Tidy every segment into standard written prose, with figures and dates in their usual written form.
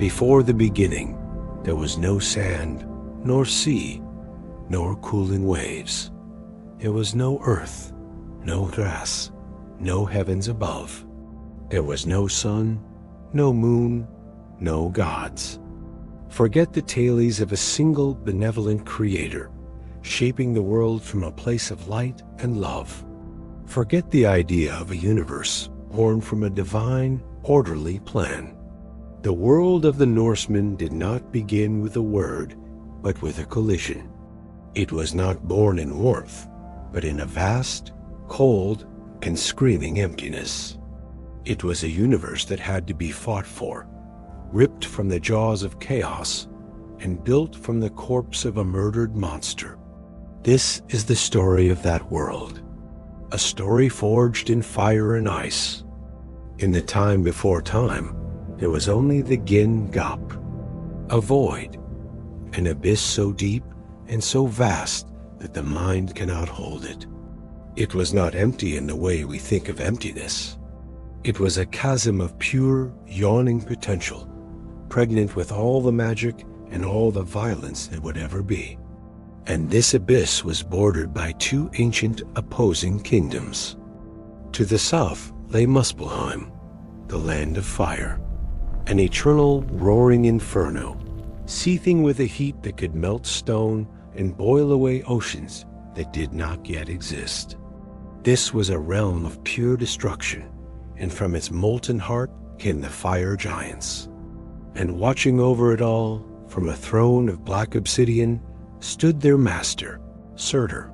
Before the beginning, there was no sand, nor sea, nor cooling waves. There was no earth, no grass, no heavens above. There was no sun, no moon, no gods. Forget the tales of a single benevolent creator, shaping the world from a place of light and love. Forget the idea of a universe born from a divine, orderly plan. The world of the Norsemen did not begin with a word, but with a collision. It was not born in warmth, but in a vast, cold, and screaming emptiness. It was a universe that had to be fought for, ripped from the jaws of chaos, and built from the corpse of a murdered monster. This is the story of that world, a story forged in fire and ice. In the time before time, there was only the Gin-Gap, a void, an abyss so deep and so vast that the mind cannot hold it. It was not empty in the way we think of emptiness. It was a chasm of pure, yawning potential, pregnant with all the magic and all the violence that would ever be. And this abyss was bordered by two ancient opposing kingdoms. To the south lay Muspelheim, the land of fire, an eternal roaring inferno, seething with a heat that could melt stone and boil away oceans that did not yet exist. This was a realm of pure destruction, and from its molten heart came the fire giants. And watching over it all, from a throne of black obsidian, stood their master, Surtur,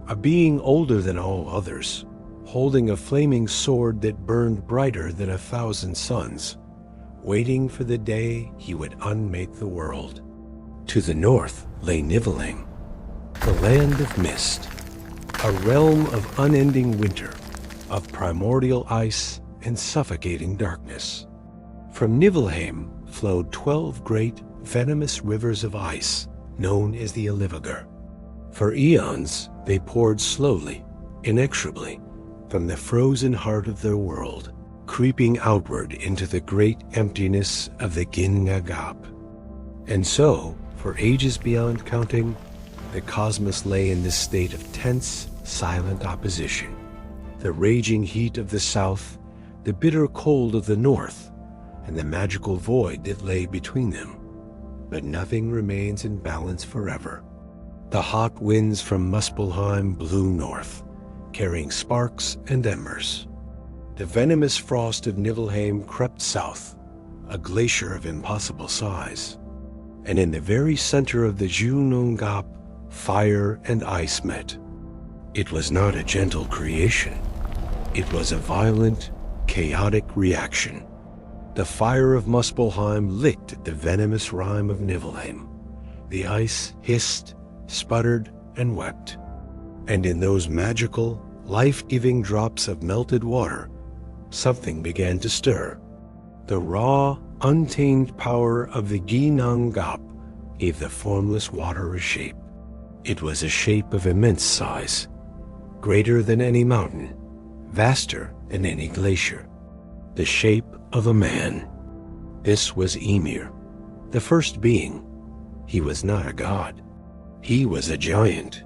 a being older than all others, holding a flaming sword that burned brighter than 1,000 suns, waiting for the day he would unmake the world. To the north lay Niflheim, the land of mist, a realm of unending winter, of primordial ice and suffocating darkness. From Niflheim flowed 12 great, venomous rivers of ice, known as the Olivigar. For eons, they poured slowly, inexorably, from the frozen heart of their world, creeping outward into the great emptiness of the Gin-Gap. And so, for ages beyond counting, the cosmos lay in this state of tense, silent opposition. The raging heat of the south, the bitter cold of the north, and the magical void that lay between them. But nothing remains in balance forever. The hot winds from Muspelheim blew north, carrying sparks and embers. The venomous frost of Niflheim crept south, a glacier of impossible size. And in the very center of the Gin-Gap, fire and ice met. It was not a gentle creation. It was a violent, chaotic reaction. The fire of Muspelheim licked at the venomous rime of Niflheim. The ice hissed, sputtered, and wept. And in those magical, life-giving drops of melted water, something began to stir. The raw, untamed power of the Gin-Gap gave the formless water a shape. It was a shape of immense size, greater than any mountain, vaster than any glacier. The shape of a man. This was Ymir, the first being. He was not a god. He was a giant,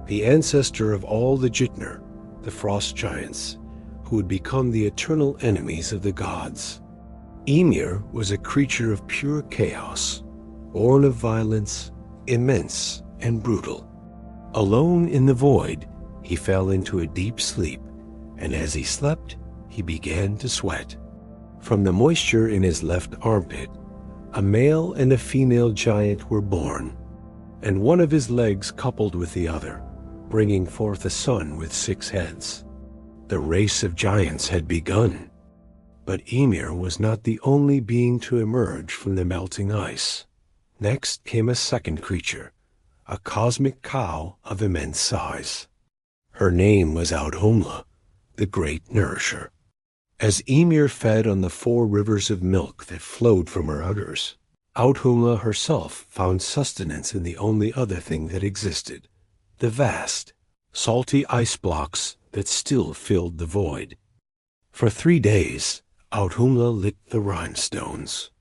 the ancestor of all the Jotnar, the frost giants, who would become the eternal enemies of the gods. Ymir was a creature of pure chaos, born of violence, immense and brutal. Alone in the void, he fell into a deep sleep, and as he slept, he began to sweat. From the moisture in his left armpit, a male and a female giant were born, and one of his legs coupled with the other, bringing forth a son with 6 heads. The race of giants had begun, but Ymir was not the only being to emerge from the melting ice. Next came a second creature, a cosmic cow of immense size. Her name was Audhumla, the great nourisher. As Ymir fed on the 4 rivers of milk that flowed from her udders, Audhumla herself found sustenance in the only other thing that existed, the vast, salty ice blocks that still filled the void. For 3 days, Audhumla licked the rhinestones.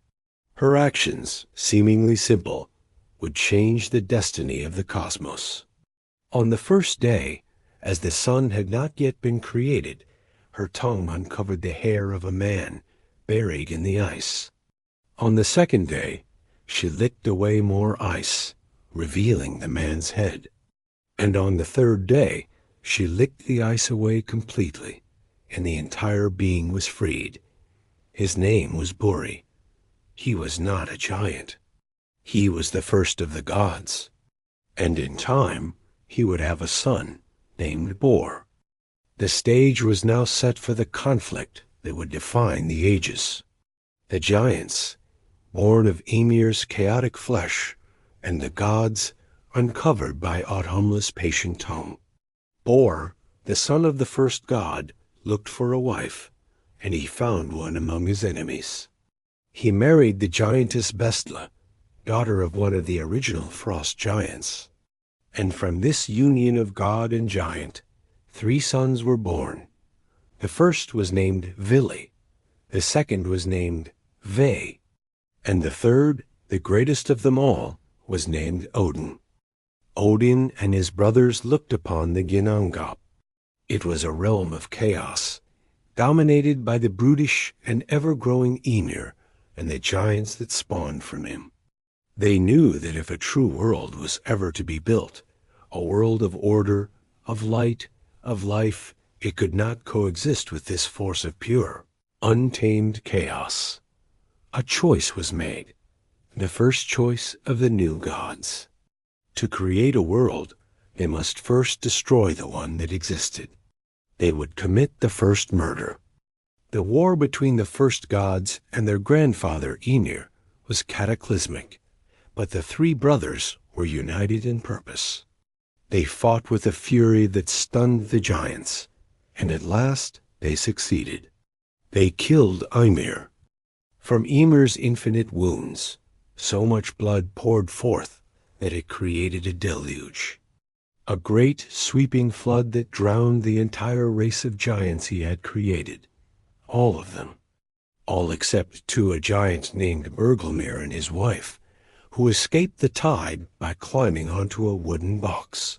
Her actions, seemingly simple, would change the destiny of the cosmos. On the first day, as the sun had not yet been created, her tongue uncovered the hair of a man buried in the ice. On the second day, she licked away more ice, revealing the man's head. And on the third day, she licked the ice away completely, and the entire being was freed. His name was Buri. He was not a giant. He was the first of the gods. And in time, he would have a son named Bor. The stage was now set for the conflict that would define the ages. The giants, born of Ymir's chaotic flesh, and the gods, uncovered by Audhumla's patient tongue. Bor, the son of the first god, looked for a wife, and he found one among his enemies. He married the giantess Bestla, daughter of one of the original frost giants. And from this union of god and giant, 3 sons were born. The first was named Vili, the second was named Ve, and the third, the greatest of them all, was named Odin. Odin and his brothers looked upon the Ginnungagap. It was a realm of chaos, dominated by the brutish and ever-growing Ymir and the giants that spawned from him. They knew that if a true world was ever to be built, a world of order, of light, of life, it could not coexist with this force of pure, untamed chaos. A choice was made, the first choice of the new gods. To create a world, they must first destroy the one that existed. They would commit the first murder. The war between the first gods and their grandfather Ymir was cataclysmic, but the 3 brothers were united in purpose. They fought with a fury that stunned the giants, and at last they succeeded. They killed Ymir. From Ymir's infinite wounds, so much blood poured forth that it created a deluge. A great, sweeping flood that drowned the entire race of giants he had created. All of them. All except 2 a giant named Bergelmir and his wife, who escaped the tide by climbing onto a wooden box.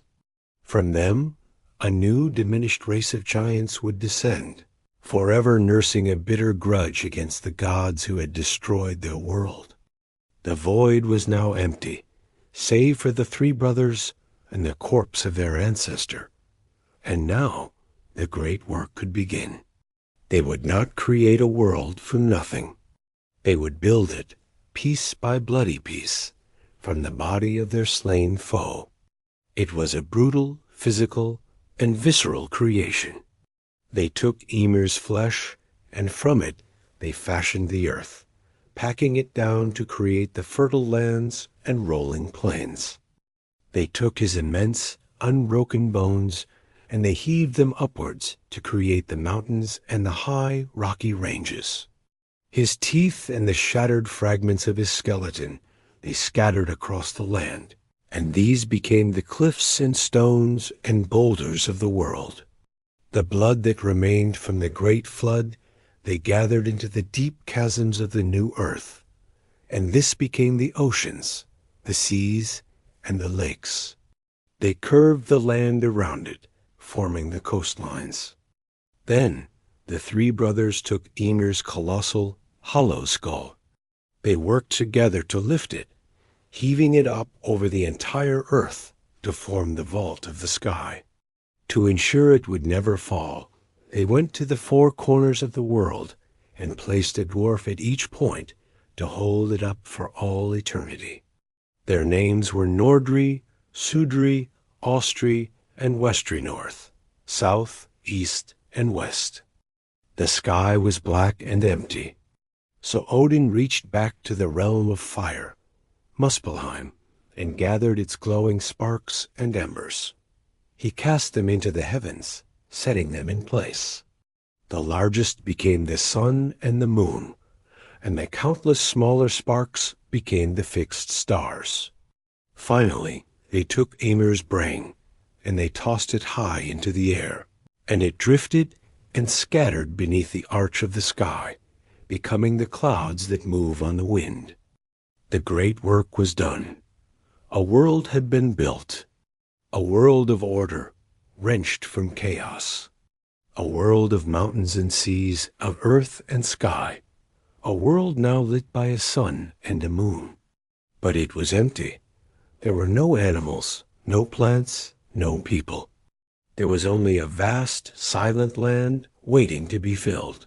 From them, a new diminished race of giants would descend, forever nursing a bitter grudge against the gods who had destroyed their world. The void was now empty, save for the 3 brothers and the corpse of their ancestor. And now the great work could begin. They would not create a world from nothing. They would build it, piece by bloody piece, from the body of their slain foe. It was a brutal, physical, and visceral creation. They took Ymir's flesh, and from it they fashioned the earth, packing it down to create the fertile lands and rolling plains. They took his immense, unbroken bones, and they heaved them upwards to create the mountains and the high, rocky ranges. His teeth and the shattered fragments of his skeleton they scattered across the land, and these became the cliffs and stones and boulders of the world. The blood that remained from the great flood they gathered into the deep chasms of the new earth, and this became the oceans, the seas, and the lakes. They curved the land around it, forming the coastlines. Then the 3 brothers took Ymir's colossal, hollow skull. They worked together to lift it, heaving it up over the entire earth to form the vault of the sky. To ensure it would never fall, they went to the 4 corners of the world and placed a dwarf at each point to hold it up for all eternity. Their names were Nordri, Sudri, Austri, and Westri North, South, East, and West. The sky was black and empty, so Odin reached back to the realm of fire, Muspelheim, and gathered its glowing sparks and embers. He cast them into the heavens, setting them in place. The largest became the sun and the moon, and the countless smaller sparks became the fixed stars. Finally, they took Ymir's brain, and they tossed it high into the air, and it drifted and scattered beneath the arch of the sky, becoming the clouds that move on the wind. The great work was done. A world had been built. A world of order, wrenched from chaos. A world of mountains and seas, of earth and sky. A world now lit by a sun and a moon. But it was empty. There were no animals, no plants, no people. There was only a vast, silent land waiting to be filled.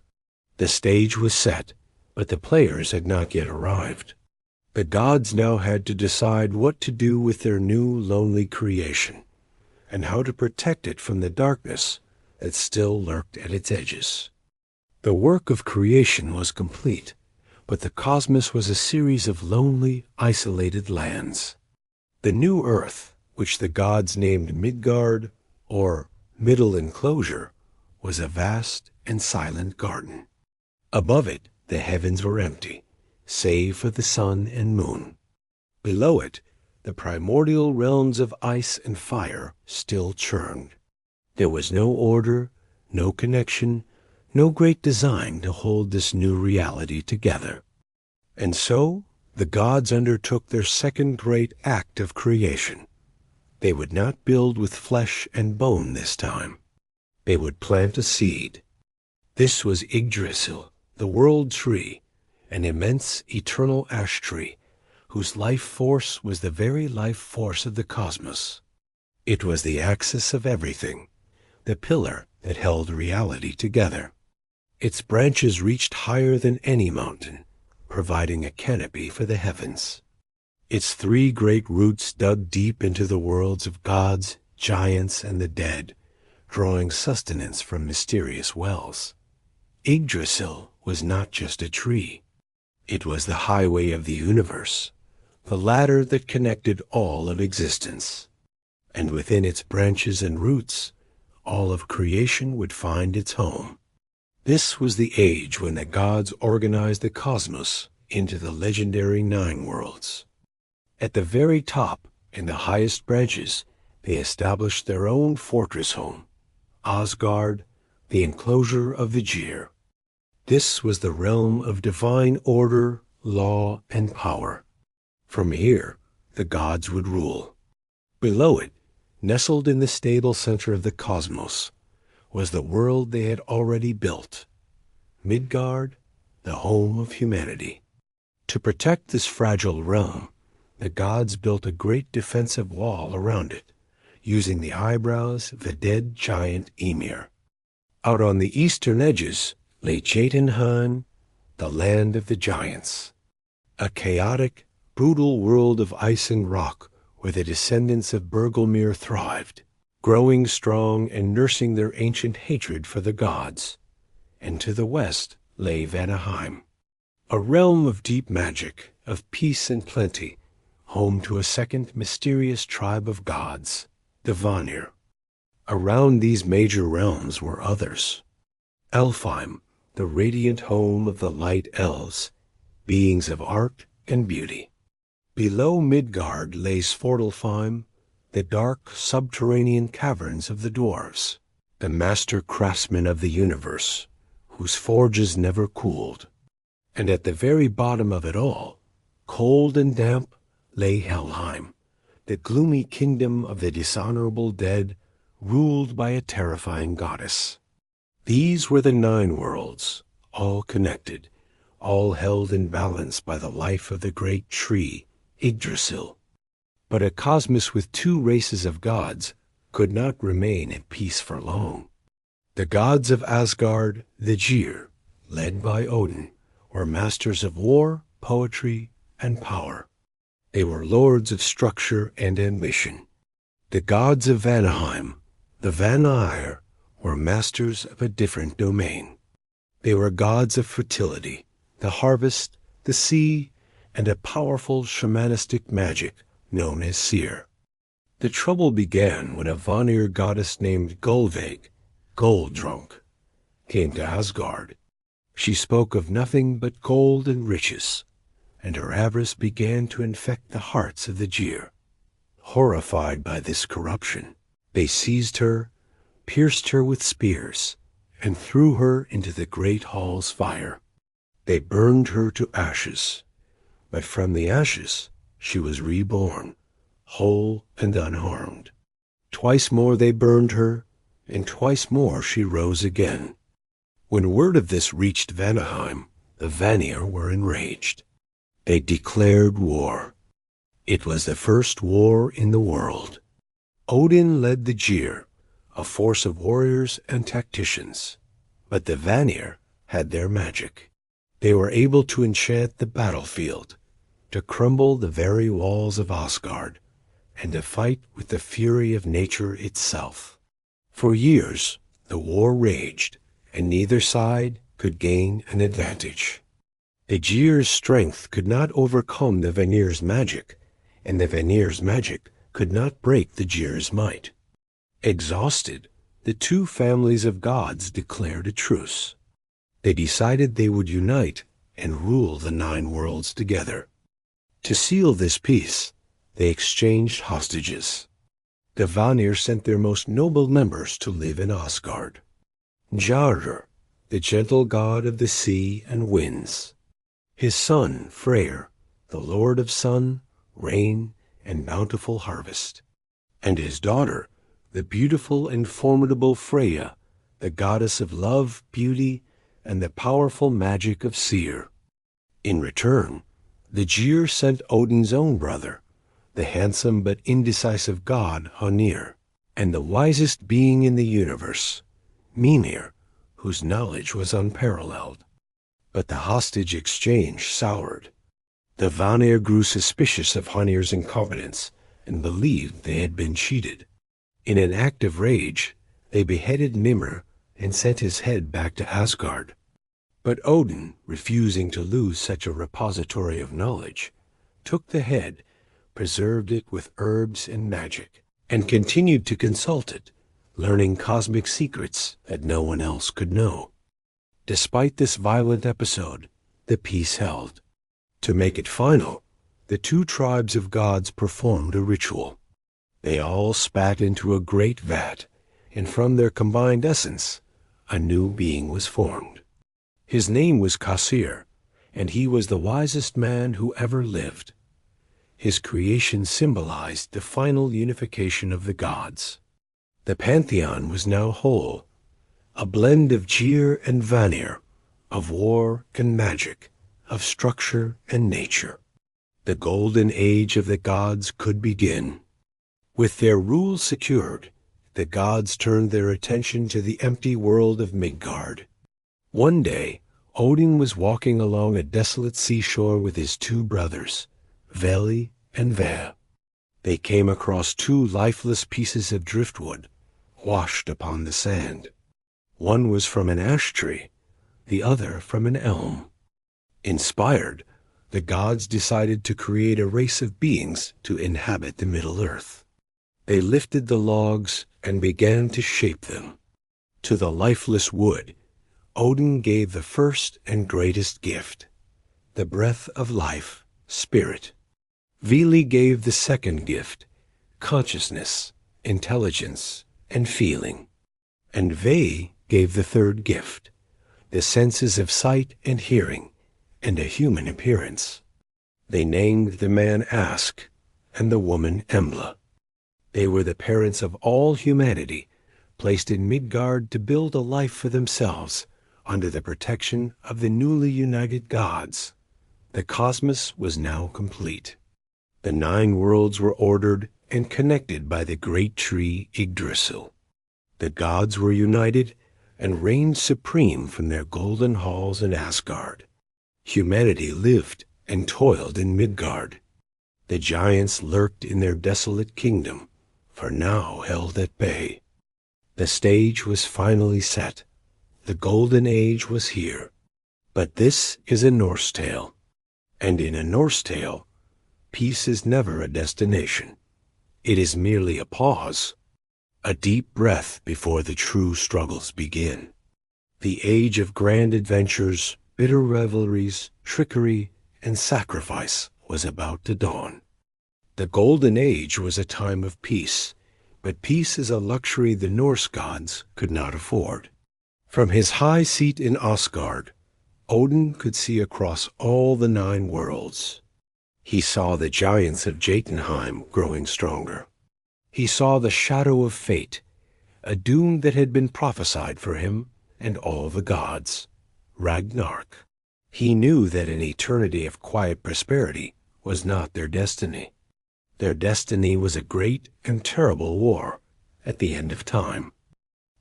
The stage was set, but the players had not yet arrived. The gods now had to decide what to do with their new lonely creation, and how to protect it from the darkness that still lurked at its edges. The work of creation was complete, but the cosmos was a series of lonely, isolated lands. The new earth, which the gods named Midgard, or Middle Enclosure, was a vast and silent garden. Above it, the heavens were empty, save for the sun and moon. Below it, the primordial realms of ice and fire still churned. There was no order, no connection, no great design to hold this new reality together. And so, the gods undertook their second great act of creation. They would not build with flesh and bone this time. They would plant a seed. This was Yggdrasil, the world tree, an immense eternal ash tree, whose life force was the very life force of the cosmos. It was the axis of everything, the pillar that held reality together. Its branches reached higher than any mountain, providing a canopy for the heavens. Its three great roots dug deep into the worlds of gods, giants, and the dead, drawing sustenance from mysterious wells. Yggdrasil was not just a tree. It was the highway of the universe, the ladder that connected all of existence. And within its branches and roots, all of creation would find its home. This was the age when the gods organized the cosmos into the legendary 9 worlds. At the very top, in the highest branches, they established their own fortress home, Asgard, the enclosure of the Vyrd. This was the realm of divine order, law, and power. From here, the gods would rule. Below it, nestled in the stable center of the cosmos, was the world they had already built, Midgard, the home of humanity. To protect this fragile realm, the gods built a great defensive wall around it, using the eyebrows of the dead giant Ymir. Out on the eastern edges lay Jötunheim, the land of the giants, a chaotic, brutal world of ice and rock where the descendants of Bergelmir thrived, growing strong and nursing their ancient hatred for the gods. And to the west lay Vanaheim, a realm of deep magic, of peace and plenty, home to a second mysterious tribe of gods, the Vanir. Around these major realms were others. Elfheim, the radiant home of the light elves, beings of art and beauty. Below Midgard lay Svartalfheim, the dark subterranean caverns of the dwarves, the master craftsmen of the universe, whose forges never cooled. And at the very bottom of it all, cold and damp, lay Helheim, the gloomy kingdom of the dishonorable dead, ruled by a terrifying goddess. These were the 9 worlds, all connected, all held in balance by the life of the great tree, Yggdrasil. But a cosmos with 2 races of gods could not remain at peace for long. The gods of Asgard, the Vyrd, led by Odin, were masters of war, poetry, and power. They were lords of structure and ambition. The gods of Vanaheim, the Vanir, were masters of a different domain. They were gods of fertility, the harvest, the sea, and a powerful shamanistic magic known as seer. The trouble began when a Vanir goddess named Gullveig, gold drunk, came to Asgard. She spoke of nothing but gold and riches, and her avarice began to infect the hearts of the Vyrd. Horrified by this corruption, they seized her, pierced her with spears, and threw her into the great hall's fire. They burned her to ashes, but from the ashes she was reborn, whole and unharmed. Twice more they burned her, and twice more she rose again. When word of this reached Vanaheim, the Vanir were enraged. They declared war. It was the first war in the world. Odin led the Jyr, a force of warriors and tacticians, but the Vanir had their magic. They were able to enchant the battlefield, to crumble the very walls of Asgard, and to fight with the fury of nature itself. For years, the war raged, and neither side could gain an advantage. The Jyr's strength could not overcome the Vanir's magic, and the Vanir's magic could not break the Jyr's might. Exhausted, the two families of gods declared a truce. They decided they would unite and rule the 9 worlds together. To seal this peace, they exchanged hostages. The Vanir sent their most noble members to live in Asgard. Jarr, the gentle god of the sea and winds. His son, Freyr, the lord of sun, rain, and bountiful harvest. And his daughter, the beautiful and formidable Freya, the goddess of love, beauty, and the powerful magic of seer. In return, the Jyr sent Odin's own brother, the handsome but indecisive god Honir, and the wisest being in the universe, Mimir, whose knowledge was unparalleled. But the hostage exchange soured. The Vanir grew suspicious of Honir's incompetence and believed they had been cheated. In an act of rage, they beheaded Mimir and sent his head back to Asgard. But Odin, refusing to lose such a repository of knowledge, took the head, preserved it with herbs and magic, and continued to consult it, learning cosmic secrets that no one else could know. Despite this violent episode, the peace held. To make it final, the 2 tribes of gods performed a ritual. They all spat into a great vat, and from their combined essence, a new being was formed. His name was Kvasir, and he was the wisest man who ever lived. His creation symbolized the final unification of the gods. The pantheon was now whole, a blend of Jyr and Vanir, of war and magic, of structure and nature. The golden age of the gods could begin. With their rule secured, the gods turned their attention to the empty world of Midgard. One day, Odin was walking along a desolate seashore with his 2 brothers, Veli and Ve. They came across 2 lifeless pieces of driftwood, washed upon the sand. One was from an ash tree, the other from an elm. Inspired, the gods decided to create a race of beings to inhabit the Middle Earth. They lifted the logs and began to shape them. To the lifeless wood, Odin gave the first and greatest gift, the breath of life, spirit. Vili gave the second gift, consciousness, intelligence, and feeling. And Ve gave the third gift, the senses of sight and hearing, and a human appearance. They named the man Ask and the woman Embla. They were the parents of all humanity, placed in Midgard to build a life for themselves under the protection of the newly united gods. The cosmos was now complete. The 9 worlds were ordered and connected by the great tree Yggdrasil. The gods were united and reigned supreme from their golden halls in Asgard. Humanity lived and toiled in Midgard. The giants lurked in their desolate kingdom, for now held at bay. The stage was finally set. The golden age was here. But this is a Norse tale. And in a Norse tale, peace is never a destination. It is merely a pause, a deep breath before the true struggles begin. The age of grand adventures, bitter revelries, trickery, and sacrifice was about to dawn. The Golden Age was a time of peace, but peace is a luxury the Norse gods could not afford. From his high seat in Asgard, Odin could see across all the 9 worlds. He saw the giants of Jötunheim growing stronger. He saw the shadow of fate, a doom that had been prophesied for him and all the gods, Ragnarök. He knew that an eternity of quiet prosperity was not their destiny. Their destiny was a great and terrible war at the end of time.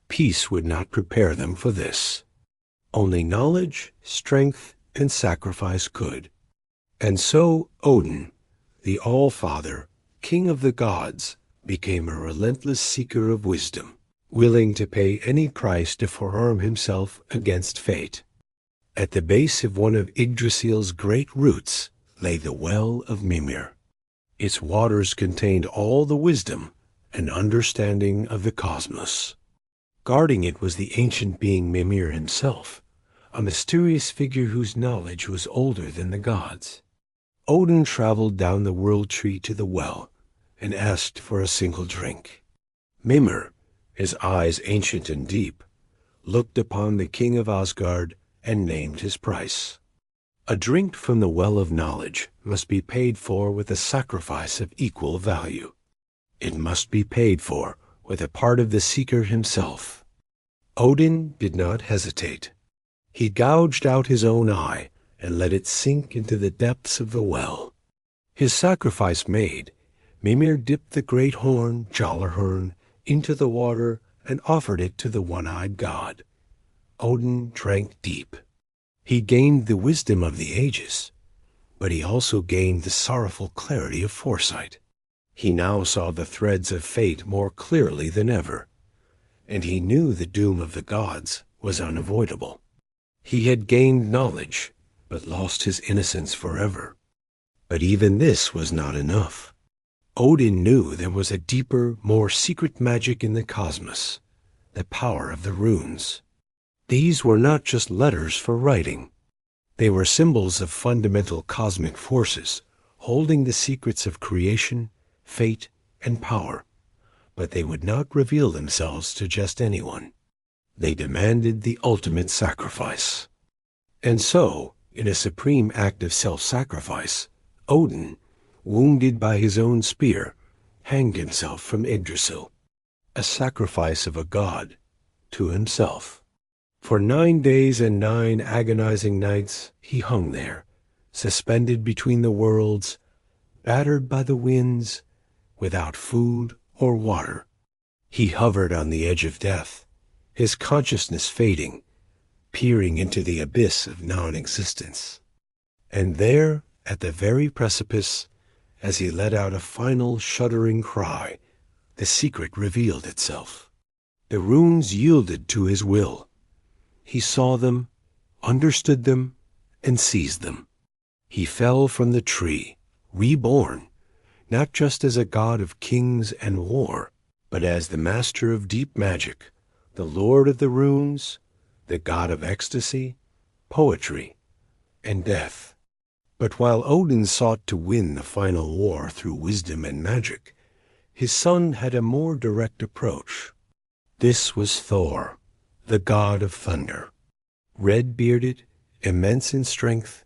Peace would not prepare them for this. Only knowledge, strength, and sacrifice could. And so Odin, the All-Father, King of the gods, became a relentless seeker of wisdom, willing to pay any price to forearm himself against fate. At the base of one of Yggdrasil's great roots lay the Well of Mimir. Its waters contained all the wisdom and understanding of the cosmos. Guarding it was the ancient being Mimir himself, a mysterious figure whose knowledge was older than the gods. Odin traveled down the world tree to the well and asked for a single drink. Mimir, his eyes ancient and deep, looked upon the king of Asgard and named his price. A drink from the well of knowledge must be paid for with a sacrifice of equal value. It must be paid for with a part of the seeker himself. Odin did not hesitate. He gouged out his own eye and let it sink into the depths of the well. His sacrifice made, Mimir dipped the great horn, Jallarhorn, into the water and offered it to the one-eyed god. Odin drank deep. He gained the wisdom of the ages, but he also gained the sorrowful clarity of foresight. He now saw the threads of fate more clearly than ever, and he knew the doom of the gods was unavoidable. He had gained knowledge, but lost his innocence forever. But even this was not enough. Odin knew there was a deeper, more secret magic in the cosmos, the power of the runes. These were not just letters for writing. They were symbols of fundamental cosmic forces, holding the secrets of creation, fate, and power. But they would not reveal themselves to just anyone. They demanded the ultimate sacrifice. And so, in a supreme act of self-sacrifice, Odin, wounded by his own spear, hanged himself from Yggdrasil, a sacrifice of a god to himself. For 9 days and 9 agonizing nights he hung there, suspended between the worlds, battered by the winds, without food or water. He hovered on the edge of death, his consciousness fading, peering into the abyss of non-existence. And there, at the very precipice, as he let out a final shuddering cry, the secret revealed itself. The runes yielded to his will. He saw them, understood them, and seized them. He fell from the tree, reborn, not just as a god of kings and war, but as the master of deep magic, the lord of the runes, the god of ecstasy, poetry, and death. But while Odin sought to win the final war through wisdom and magic, his son had a more direct approach. This was Thor, the god of thunder, red-bearded, immense in strength,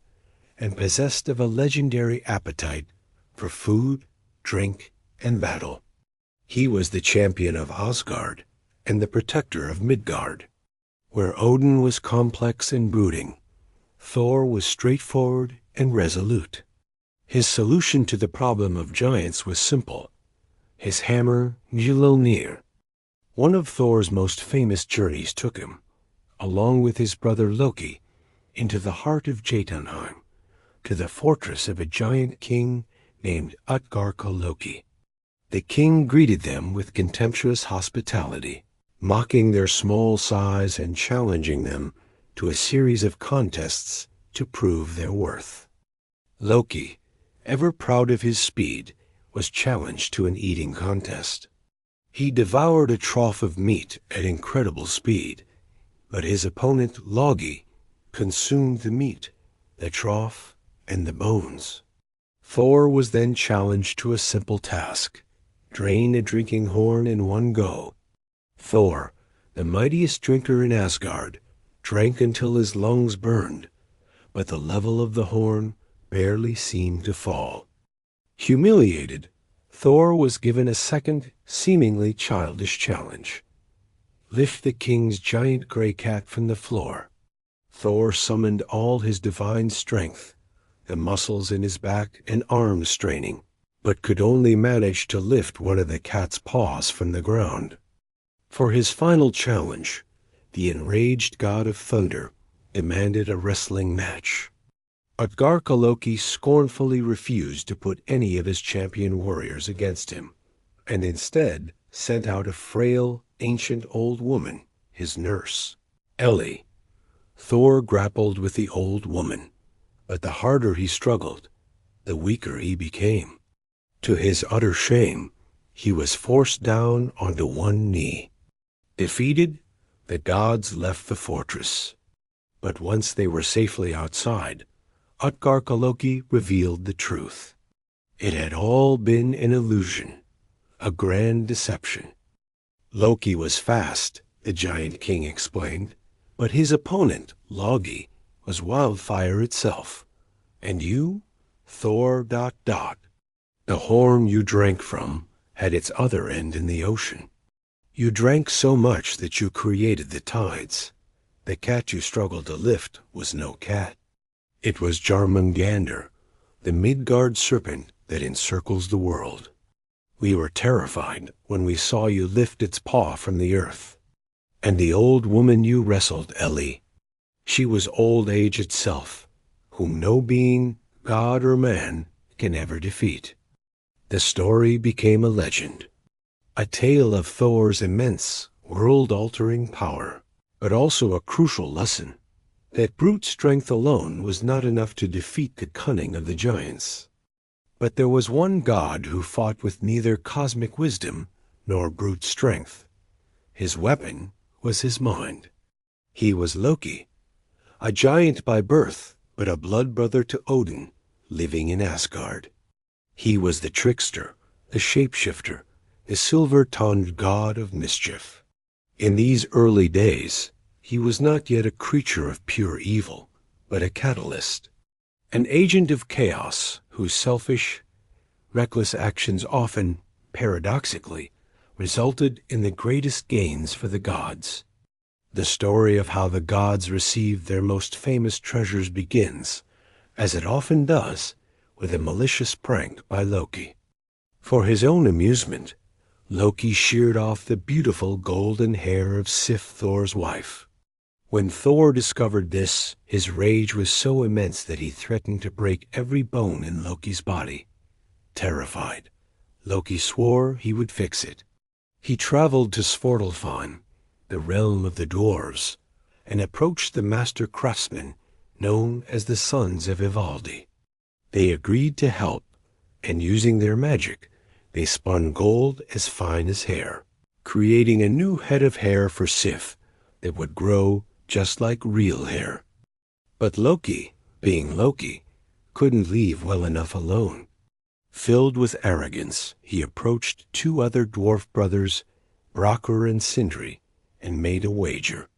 and possessed of a legendary appetite for food, drink, and battle. He was the champion of Asgard and the protector of Midgard. Where Odin was complex and brooding, Thor was straightforward and resolute. His solution to the problem of giants was simple. His hammer, Mjolnir. One of Thor's most famous journeys took him, along with his brother Loki, into the heart of Jötunheim, to the fortress of a giant king named Loki. The king greeted them with contemptuous hospitality, mocking their small size and challenging them to a series of contests to prove their worth. Loki, ever proud of his speed, was challenged to an eating contest. He devoured a trough of meat at incredible speed, but his opponent Logi consumed the meat, the trough, and the bones. Thor was then challenged to a simple task: drain a drinking horn in one go. Thor, the mightiest drinker in Asgard, drank until his lungs burned, but the level of the horn barely seemed to fall. Humiliated, Thor was given a second, seemingly childish challenge. Lift the king's giant gray cat from the floor. Thor summoned all his divine strength, the muscles in his back and arms straining, but could only manage to lift one of the cat's paws from the ground. For his final challenge, the enraged god of thunder demanded a wrestling match. Loki scornfully refused to put any of his champion warriors against him, and instead sent out a frail, ancient old woman, his nurse, Ellie. Thor grappled with the old woman, but the harder he struggled, the weaker he became. To his utter shame, he was forced down onto one knee. Defeated, the gods left the fortress. But once they were safely outside, Loki revealed the truth. It had all been an illusion, a grand deception. Loki was fast, the giant king explained, but his opponent, Logi, was wildfire itself. And you, Thor... The horn you drank from had its other end in the ocean. You drank so much that you created the tides. The cat you struggled to lift was no cat. It was Jormungandr, the Midgard serpent that encircles the world. We were terrified when we saw you lift its paw from the earth. And the old woman you wrestled, Ellie, she was old age itself, whom no being, god or man, can ever defeat. The story became a legend, a tale of Thor's immense, world-altering power, but also a crucial lesson that brute strength alone was not enough to defeat the cunning of the giants. But there was one god who fought with neither cosmic wisdom nor brute strength. His weapon was his mind. He was Loki, a giant by birth, but a blood brother to Odin, living in Asgard. He was the trickster, the shapeshifter, the silver-tongued god of mischief. In these early days, he was not yet a creature of pure evil, but a catalyst, an agent of chaos whose selfish, reckless actions often, paradoxically, resulted in the greatest gains for the gods. The story of how the gods received their most famous treasures begins, as it often does, with a malicious prank by Loki. For his own amusement, Loki sheared off the beautiful golden hair of Sif, Thor's wife. When Thor discovered this, his rage was so immense that he threatened to break every bone in Loki's body. Terrified, Loki swore he would fix it. He traveled to Svartalfheim, the realm of the dwarves, and approached the master craftsmen known as the Sons of Ivaldi. They agreed to help, and using their magic, they spun gold as fine as hair, creating a new head of hair for Sif that would grow just like real hair. But Loki, being Loki, couldn't leave well enough alone. Filled with arrogance, he approached two other dwarf brothers, Brakr and Sindri, and made a wager.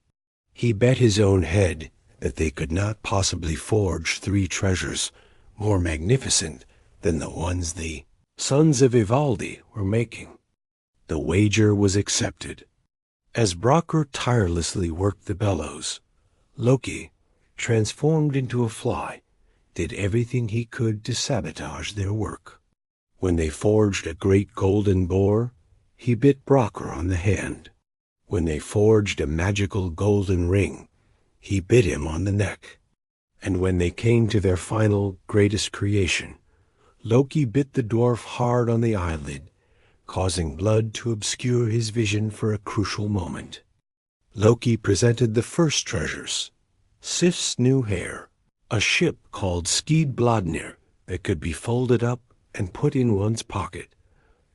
He bet his own head that they could not possibly forge 3 treasures more magnificent than the ones the Sons of Ivaldi were making. The wager was accepted. As Brakr tirelessly worked the bellows, Loki, transformed into a fly, did everything he could to sabotage their work. When they forged a great golden boar, he bit Brakr on the hand. When they forged a magical golden ring, he bit him on the neck. And when they came to their final, greatest creation, Loki bit the dwarf hard on the eyelid, causing blood to obscure his vision for a crucial moment. Loki presented the first treasures, Sif's new hair, a ship called Skidbladnir that could be folded up and put in one's pocket,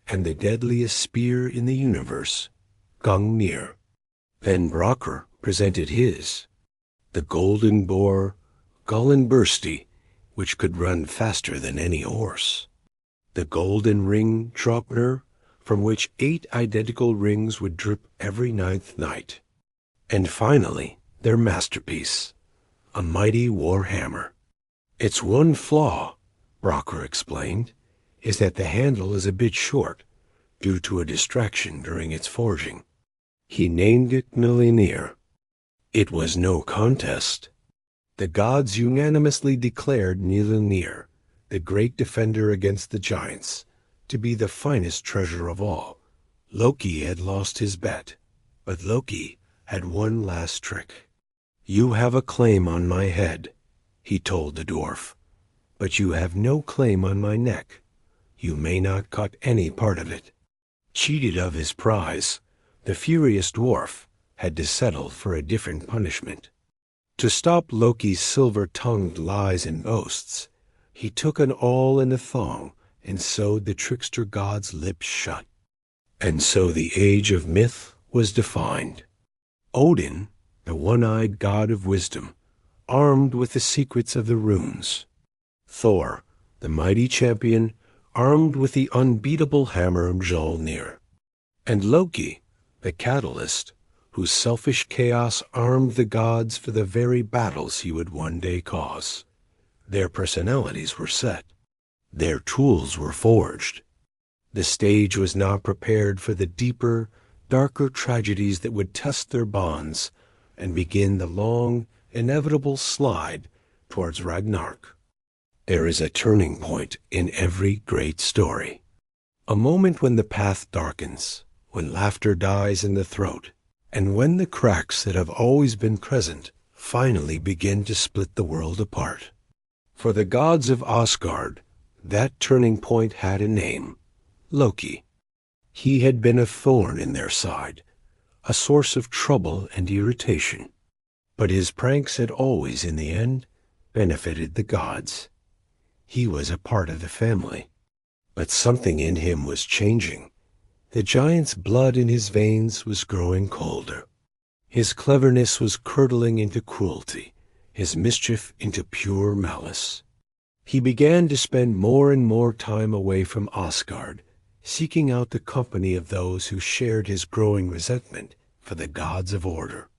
and the deadliest spear in the universe, Gungnir. Then Brakr presented his, the golden boar, Gullinbursti, which could run faster than any horse. The golden ring, Draupnir, from which 8 identical rings would drip every 9th night. And finally, their masterpiece, a mighty war hammer. Its one flaw, Brocker explained, is that the handle is a bit short due to a distraction during its forging. He named it Mjolnir. It was no contest. The gods unanimously declared Mjolnir, the great defender against the giants, to be the finest treasure of all. Loki had lost his bet, but Loki had one last trick. "You have a claim on my head," he told the dwarf, "but you have no claim on my neck. You may not cut any part of it." Cheated of his prize, the furious dwarf had to settle for a different punishment. To stop Loki's silver-tongued lies and boasts, he took an awl and a thong and sewed the trickster god's lips shut. And so the age of myth was defined. Odin, the one-eyed god of wisdom, armed with the secrets of the runes. Thor, the mighty champion, armed with the unbeatable hammer Mjolnir. And Loki, the catalyst, whose selfish chaos armed the gods for the very battles he would one day cause. Their personalities were set. Their tools were forged. The stage was now prepared for the deeper, darker tragedies that would test their bonds and begin the long, inevitable slide towards Ragnarök. There is a turning point in every great story. A moment when the path darkens, when laughter dies in the throat, and when the cracks that have always been present finally begin to split the world apart. For the gods of Asgard, that turning point had a name: Loki. He had been a thorn in their side, a source of trouble and irritation. But his pranks had always, in the end, benefited the gods. He was a part of the family. But something in him was changing. The giant's blood in his veins was growing colder. His cleverness was curdling into cruelty, his mischief into pure malice. He began to spend more and more time away from Asgard, seeking out the company of those who shared his growing resentment for the gods of order.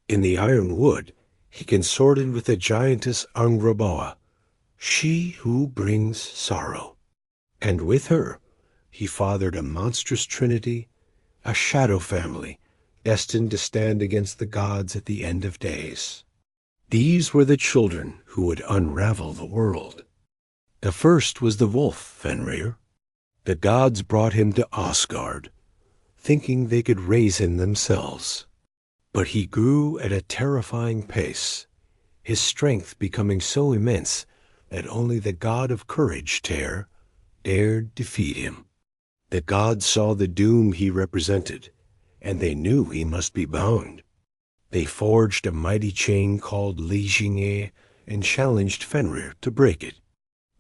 In the Iron Wood, he consorted with the giantess Angrboda, she who brings sorrow. And with her, he fathered a monstrous trinity, a shadow family, destined to stand against the gods at the end of days. These were the children who would unravel the world. The first was the wolf Fenrir. The gods brought him to Asgard, thinking they could raise him themselves. But he grew at a terrifying pace, his strength becoming so immense that only the god of courage, Tyr, dared defeat him. The gods saw the doom he represented, and they knew he must be bound. They forged a mighty chain called Liginge and challenged Fenrir to break it.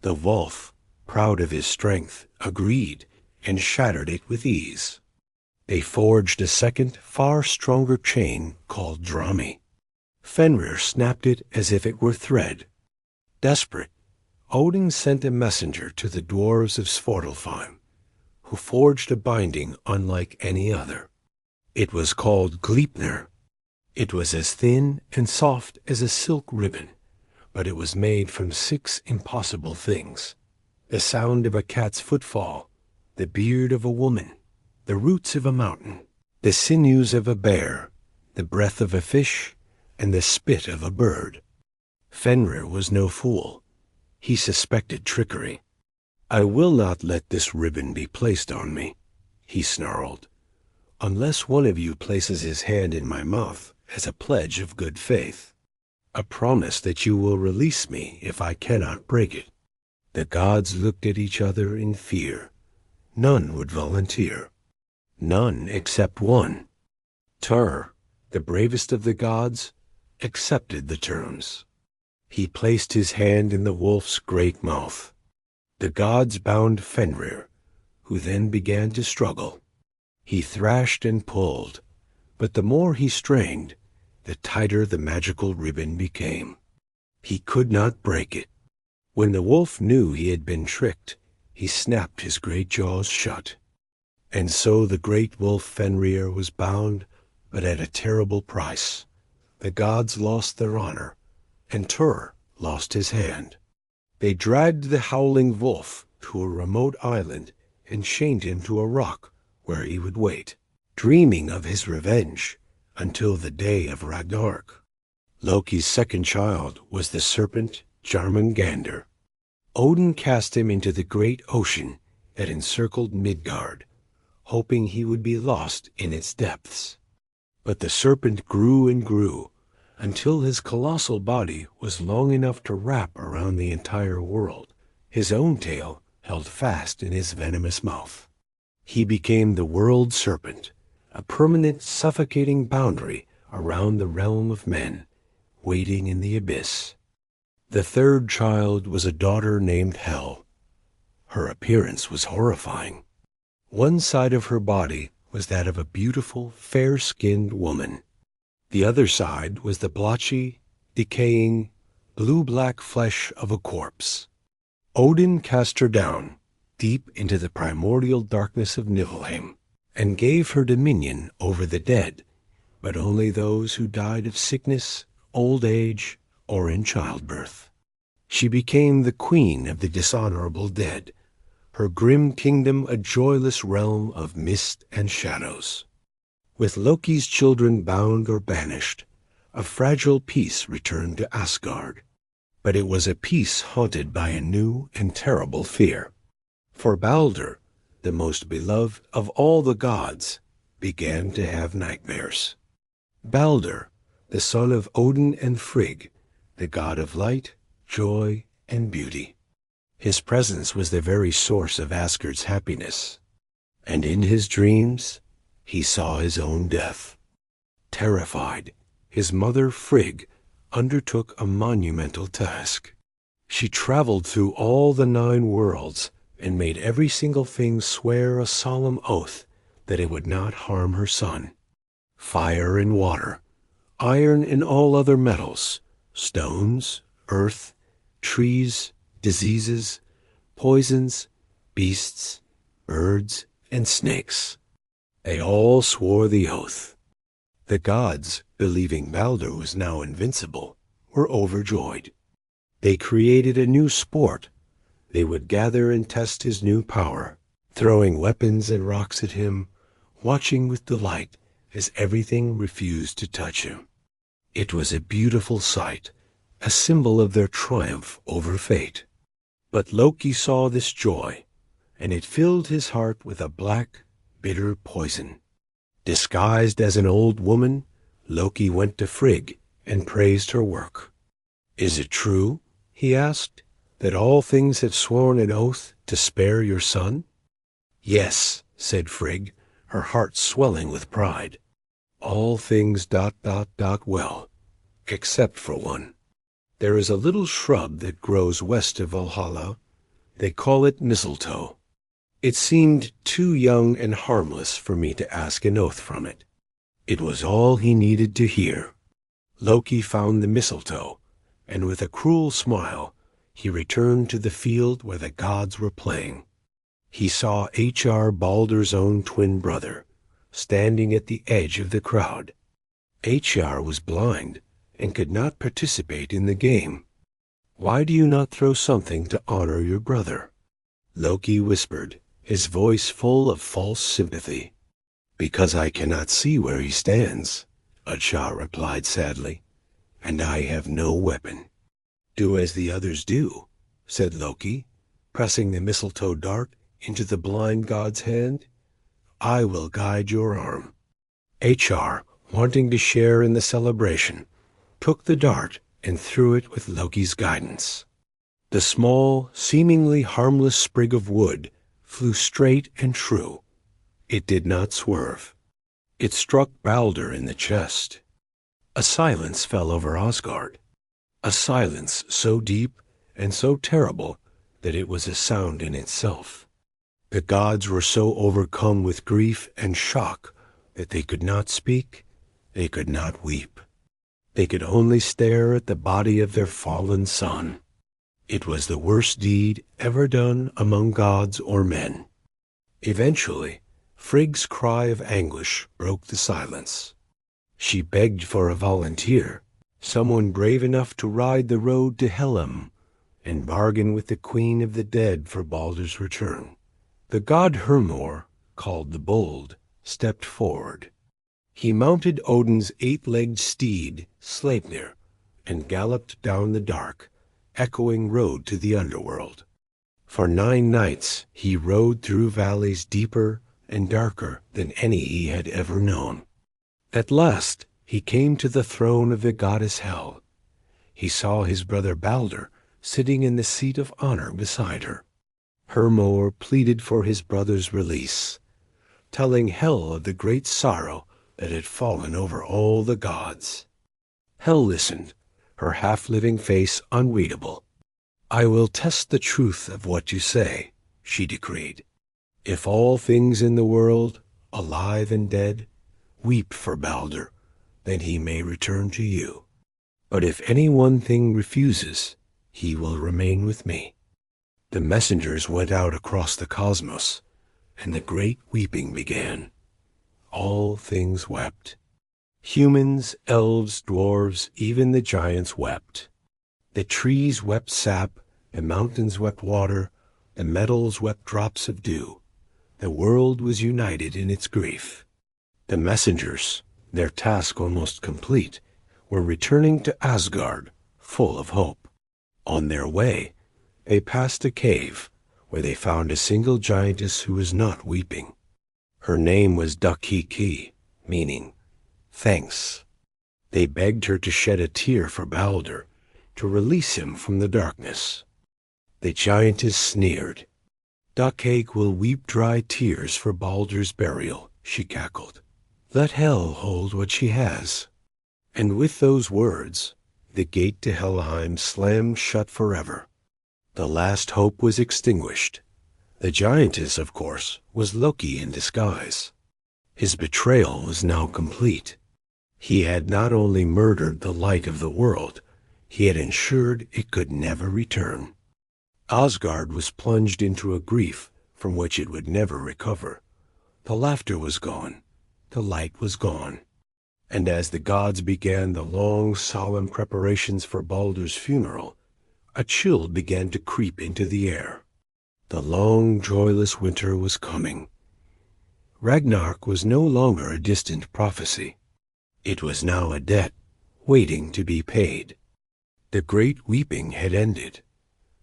The wolf, proud of his strength, agreed and shattered it with ease. They forged a second, far stronger chain called Drami. Fenrir snapped it as if it were thread. Desperate, Odin sent a messenger to the dwarves of Svartalfheim, who forged a binding unlike any other. It was called Gleipnir. It was as thin and soft as a silk ribbon, but it was made from 6 impossible things: the sound of a cat's footfall, the beard of a woman, the roots of a mountain, the sinews of a bear, the breath of a fish, and the spit of a bird. Fenrir was no fool. He suspected trickery. "I will not let this ribbon be placed on me," he snarled, "unless one of you places his hand in my mouth as a pledge of good faith, a promise that you will release me if I cannot break it." The gods looked at each other in fear. None would volunteer. None except one. Tyr, the bravest of the gods, accepted the terms. He placed his hand in the wolf's great mouth. The gods bound Fenrir, who then began to struggle. He thrashed and pulled, but the more he strained, the tighter the magical ribbon became. He could not break it. When the wolf knew he had been tricked, he snapped his great jaws shut. And so the great wolf Fenrir was bound, but at a terrible price. The gods lost their honor, and Tyr lost his hand. They dragged the howling wolf to a remote island and chained him to a rock where he would wait, dreaming of his revenge until the day of Ragnarök. Loki's second child was the serpent Jormungandr. Odin cast him into the great ocean that encircled Midgard, hoping he would be lost in its depths. But the serpent grew and grew until his colossal body was long enough to wrap around the entire world, his own tail held fast in his venomous mouth. He became the world serpent, a permanent suffocating boundary around the realm of men, waiting in the abyss. The third child was a daughter named Hel. Her appearance was horrifying. One side of her body was that of a beautiful, fair-skinned woman. The other side was the blotchy, decaying, blue-black flesh of a corpse. Odin cast her down, deep into the primordial darkness of Niflheim, and gave her dominion over the dead, but only those who died of sickness, old age, or in childbirth. She became the queen of the dishonorable dead, her grim kingdom a joyless realm of mist and shadows. With Loki's children bound or banished, a fragile peace returned to Asgard. But it was a peace haunted by a new and terrible fear. For Balder, the most beloved of all the gods, began to have nightmares. Balder, the son of Odin and Frigg, the god of light, joy, and beauty. His presence was the very source of Asgard's happiness, and in his dreams he saw his own death. Terrified, his mother Frigg undertook a monumental task. She traveled through all the 9 worlds and made every single thing swear a solemn oath that it would not harm her son. Fire and water, iron and all other metals, stones, earth, trees, diseases, poisons, beasts, birds, and snakes. They all swore the oath. The gods, believing Balder was now invincible, were overjoyed. They created a new sport. They would gather and test his new power, throwing weapons and rocks at him, watching with delight as everything refused to touch him. It was a beautiful sight, a symbol of their triumph over fate. But Loki saw this joy, and it filled his heart with a black, bitter poison. Disguised as an old woman, Loki went to Frigg and praised her work. "Is it true," he asked, "that all things have sworn an oath to spare your son?" "Yes," said Frigg, her heart swelling with pride. "All things ... well, except for one. There is a little shrub that grows west of Valhalla. They call it mistletoe. It seemed too young and harmless for me to ask an oath from it." It was all he needed to hear. Loki found the mistletoe, and with a cruel smile, he returned to the field where the gods were playing. He saw Hr Balder's own twin brother, standing at the edge of the crowd. Hr was blind and could not participate in the game. "Why do you not throw something to honor your brother?" Loki whispered, his voice full of false sympathy. "Because I cannot see where he stands," Hr replied sadly, "and I have no weapon." "Do as the others do," said Loki, pressing the mistletoe dart into the blind god's hand. "I will guide your arm." Hr, wanting to share in the celebration, took the dart and threw it with Loki's guidance. The small, seemingly harmless sprig of wood flew straight and true. It did not swerve. It struck Balder in the chest. A silence fell over Asgard, a silence so deep and so terrible that it was a sound in itself. The gods were so overcome with grief and shock that they could not speak, they could not weep. They could only stare at the body of their fallen son. It was the worst deed ever done among gods or men. Eventually, Frigg's cry of anguish broke the silence. She begged for a volunteer, someone brave enough to ride the road to Helheim and bargain with the queen of the dead for Baldur's return. The god Hermor, called the Bold, stepped forward. He mounted Odin's 8-legged steed, Sleipnir, and galloped down the dark, echoing road to the underworld. For 9 nights he rode through valleys deeper and darker than any he had ever known. At last he came to the throne of the goddess Hel. He saw his brother Baldur sitting in the seat of honor beside her. Hermor pleaded for his brother's release, telling Hel of the great sorrow that had fallen over all the gods. Hel listened, her half-living face unreadable. "I will test the truth of what you say," she decreed. "If all things in the world, alive and dead, weep for Baldur, then he may return to you. But if any one thing refuses, he will remain with me." The messengers went out across the cosmos, and the great weeping began. All things wept. Humans, elves, dwarves, even the giants wept. The trees wept sap, the mountains wept water, the metals wept drops of dew. The world was united in its grief. The messengers, their task almost complete, were returning to Asgard, full of hope. On their way, they passed a cave, where they found a single giantess who was not weeping. Her name was Duk-Ki, meaning thanks. They begged her to shed a tear for Baldur, to release him from the darkness. The giantess sneered. "Duk-Ki will weep dry tears for Baldur's burial," she cackled. "Let Hel hold what she has." And with those words, the gate to Helheim slammed shut forever. The last hope was extinguished. The giantess, of course, was Loki in disguise. His betrayal was now complete. He had not only murdered the light of the world, he had ensured it could never return. Asgard was plunged into a grief from which it would never recover. The laughter was gone. The light was gone. And as the gods began the long, solemn preparations for Baldur's funeral, a chill began to creep into the air. The long, joyless winter was coming. Ragnarök was no longer a distant prophecy. It was now a debt, waiting to be paid. The great weeping had ended.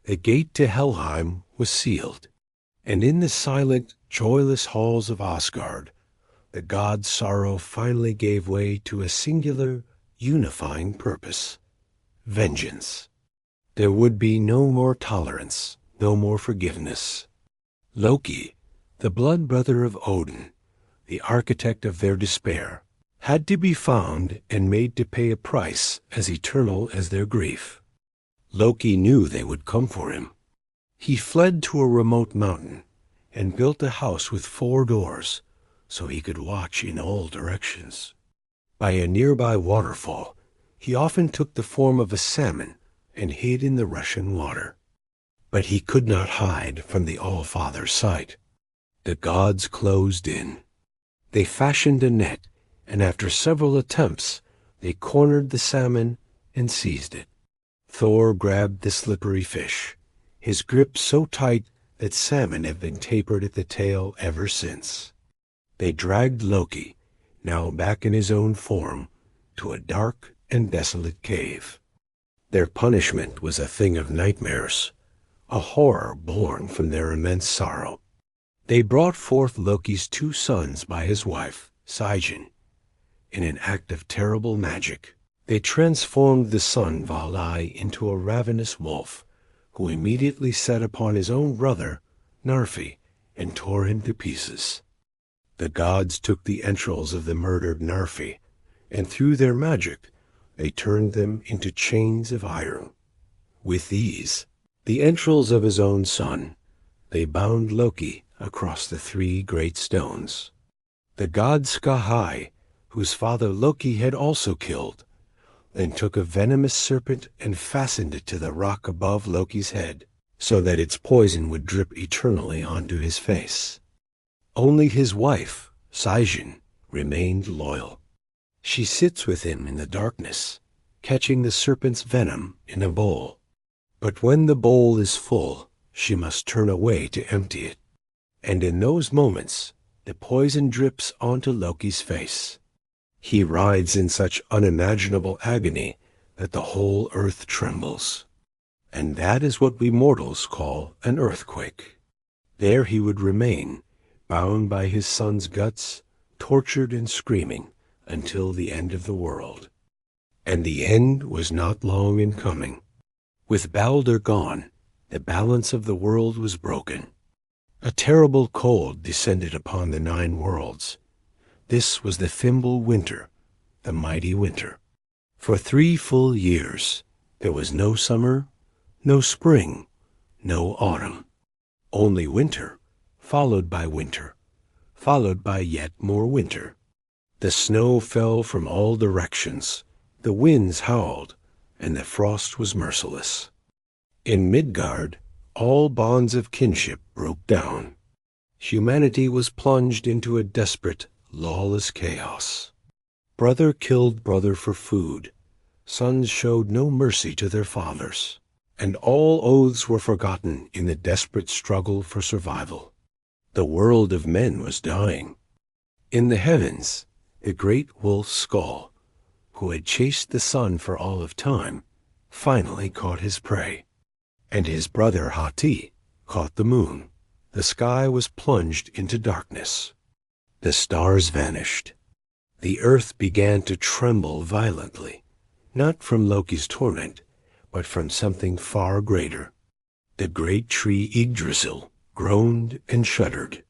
The gate to Helheim was sealed. And in the silent, joyless halls of Asgard, the gods' sorrow finally gave way to a singular, unifying purpose: vengeance. There would be no more tolerance, no more forgiveness. Loki, the blood brother of Odin, the architect of their despair, had to be found and made to pay a price as eternal as their grief. Loki knew they would come for him. He fled to a remote mountain and built a house with 4 doors so he could watch in all directions. By a nearby waterfall, he often took the form of a salmon and hid in the rushing water. But he could not hide from the All-Father's sight. The gods closed in. They fashioned a net, and after several attempts, they cornered the salmon and seized it. Thor grabbed the slippery fish, his grip so tight that salmon have been tapered at the tail ever since. They dragged Loki, now back in his own form, to a dark and desolate cave. Their punishment was a thing of nightmares, a horror born from their immense sorrow. They brought forth Loki's 2 sons by his wife, Sigyn. In an act of terrible magic, they transformed the son Valai into a ravenous wolf, who immediately set upon his own brother, Narfi, and tore him to pieces. The gods took the entrails of the murdered Narfi, and through their magic, they turned them into chains of iron. With these, the entrails of his own son, they bound Loki across the 3 great stones. The god Skahai, whose father Loki had also killed, then took a venomous serpent and fastened it to the rock above Loki's head, so that its poison would drip eternally onto his face. Only his wife, Sigyn, remained loyal. She sits with him in the darkness, catching the serpent's venom in a bowl. But when the bowl is full, she must turn away to empty it. And in those moments, the poison drips onto Loki's face. He writhes in such unimaginable agony that the whole earth trembles. And that is what we mortals call an earthquake. There he would remain, bound by his son's guts, tortured and screaming, until the end of the world. And the end was not long in coming. With Balder gone, the balance of the world was broken. A terrible cold descended upon the 9 worlds. This was the Fimbul winter, the mighty winter. For 3 full years, there was no summer, no spring, no autumn. Only winter, followed by winter, followed by yet more winter. The snow fell from all directions, the winds howled, and the frost was merciless. In Midgard, all bonds of kinship broke down. Humanity was plunged into a desperate, lawless chaos. Brother killed brother for food. Sons showed no mercy to their fathers. And all oaths were forgotten in the desperate struggle for survival. The world of men was dying. In the heavens, the great wolf Skull, who had chased the sun for all of time, finally caught his prey. And his brother Hati caught the moon. The sky was plunged into darkness. The stars vanished. The earth began to tremble violently, not from Loki's torment, but from something far greater. The great tree Yggdrasil groaned and shuddered.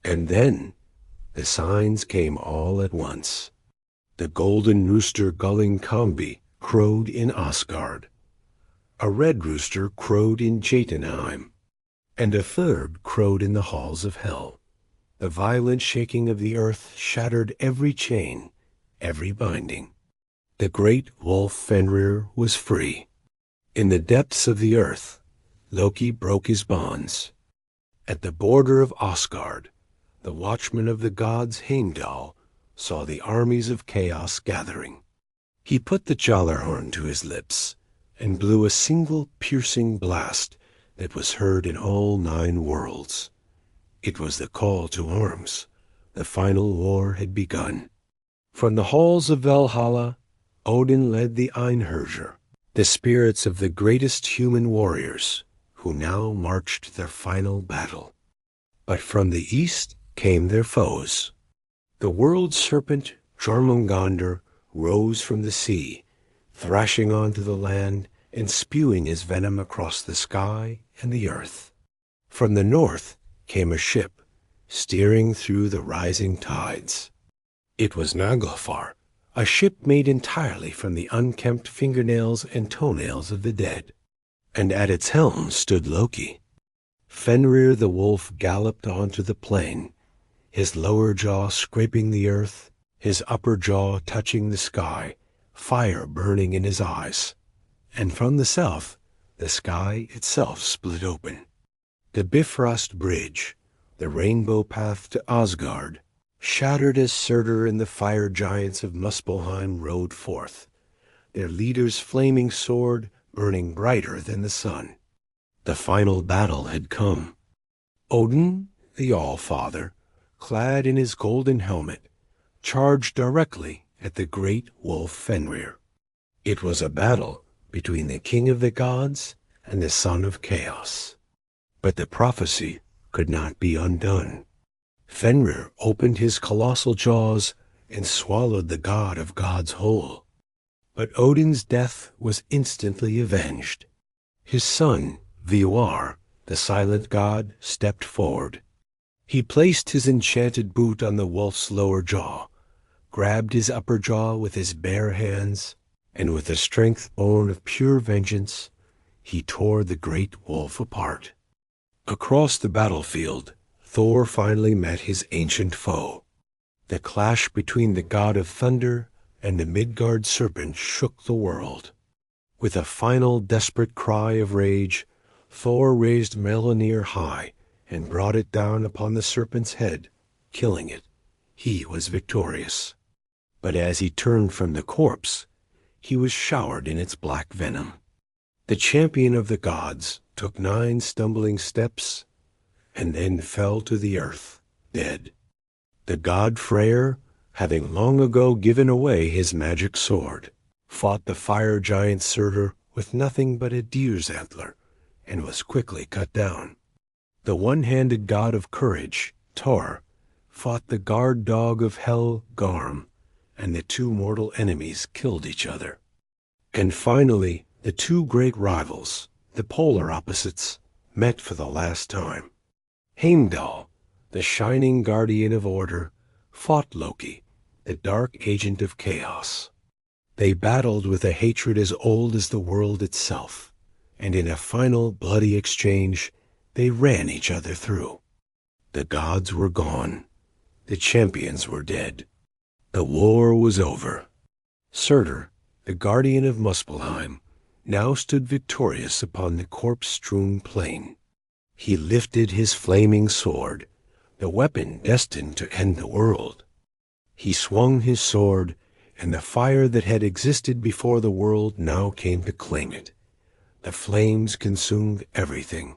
And then the signs came all at once. The golden rooster Gullinkambi crowed in Asgard. A red rooster crowed in Jötunheim, and a third crowed in the halls of hell. The violent shaking of the earth shattered every chain, every binding. The great wolf Fenrir was free. In the depths of the earth, Loki broke his bonds. At the border of Asgard, the watchman of the gods Heimdall saw the armies of chaos gathering. He put the Jallarhorn to his lips and blew a single piercing blast that was heard in all 9 worlds. It was the call to arms. The final war had begun. From the halls of Valhalla, Odin led the Einherjar, the spirits of the greatest human warriors, who now marched their final battle. But from the east came their foes. The world serpent Jormungandr rose from the sea, thrashing onto the land and spewing his venom across the sky and the earth. From the north came a ship, steering through the rising tides. It was Naglfar, a ship made entirely from the unkempt fingernails and toenails of the dead. And at its helm stood Loki. Fenrir the wolf galloped onto the plain, his lower jaw scraping the earth, his upper jaw touching the sky, fire burning in his eyes. And from the south, the sky itself split open. The Bifrost Bridge, the rainbow path to Asgard, shattered as Surtur and the fire giants of Muspelheim rode forth, their leader's flaming sword burning brighter than the sun. The final battle had come. Odin, the All-Father, clad in his golden helmet, charged directly at the great wolf Fenrir. It was a battle between the king of the gods and the son of chaos. But the prophecy could not be undone. Fenrir opened his colossal jaws and swallowed the god of gods whole. But Odin's death was instantly avenged. His son, Völva, the silent god, stepped forward. He placed his enchanted boot on the wolf's lower jaw, grabbed his upper jaw with his bare hands, and with the strength born of pure vengeance, he tore the great wolf apart. Across the battlefield, Thor finally met his ancient foe. The clash between the god of thunder and the Midgard serpent shook the world. With a final desperate cry of rage, Thor raised Mjolnir high and brought it down upon the serpent's head, killing it. He was victorious. But as he turned from the corpse, he was showered in its black venom. The champion of the gods took 9 stumbling steps and then fell to the earth, dead. The god Freyr, having long ago given away his magic sword, fought the fire giant Surtur with nothing but a deer's antler, and was quickly cut down. The one-handed god of courage, Thor, fought the guard dog of hell, Garm, and the 2 mortal enemies killed each other. And finally, the 2 great rivals, the polar opposites, met for the last time. Heimdall, the shining guardian of order, fought Loki, the dark agent of chaos. They battled with a hatred as old as the world itself, and in a final bloody exchange, they ran each other through. The gods were gone. The champions were dead. The war was over. Surtur, the guardian of Muspelheim, now stood victorious upon the corpse-strewn plain. He lifted his flaming sword, the weapon destined to end the world. He swung his sword, and the fire that had existed before the world now came to claim it. The flames consumed everything.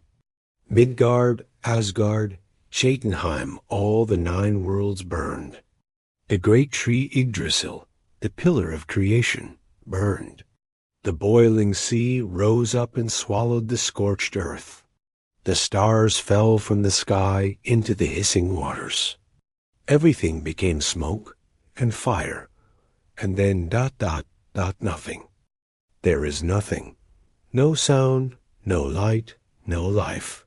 Midgard, Asgard, Jötunheim, all the 9 worlds burned. The great tree Yggdrasil, the pillar of creation, burned. The boiling sea rose up and swallowed the scorched earth. The stars fell from the sky into the hissing waters. Everything became smoke and fire, and then ... nothing. There is nothing. No sound, no light, no life.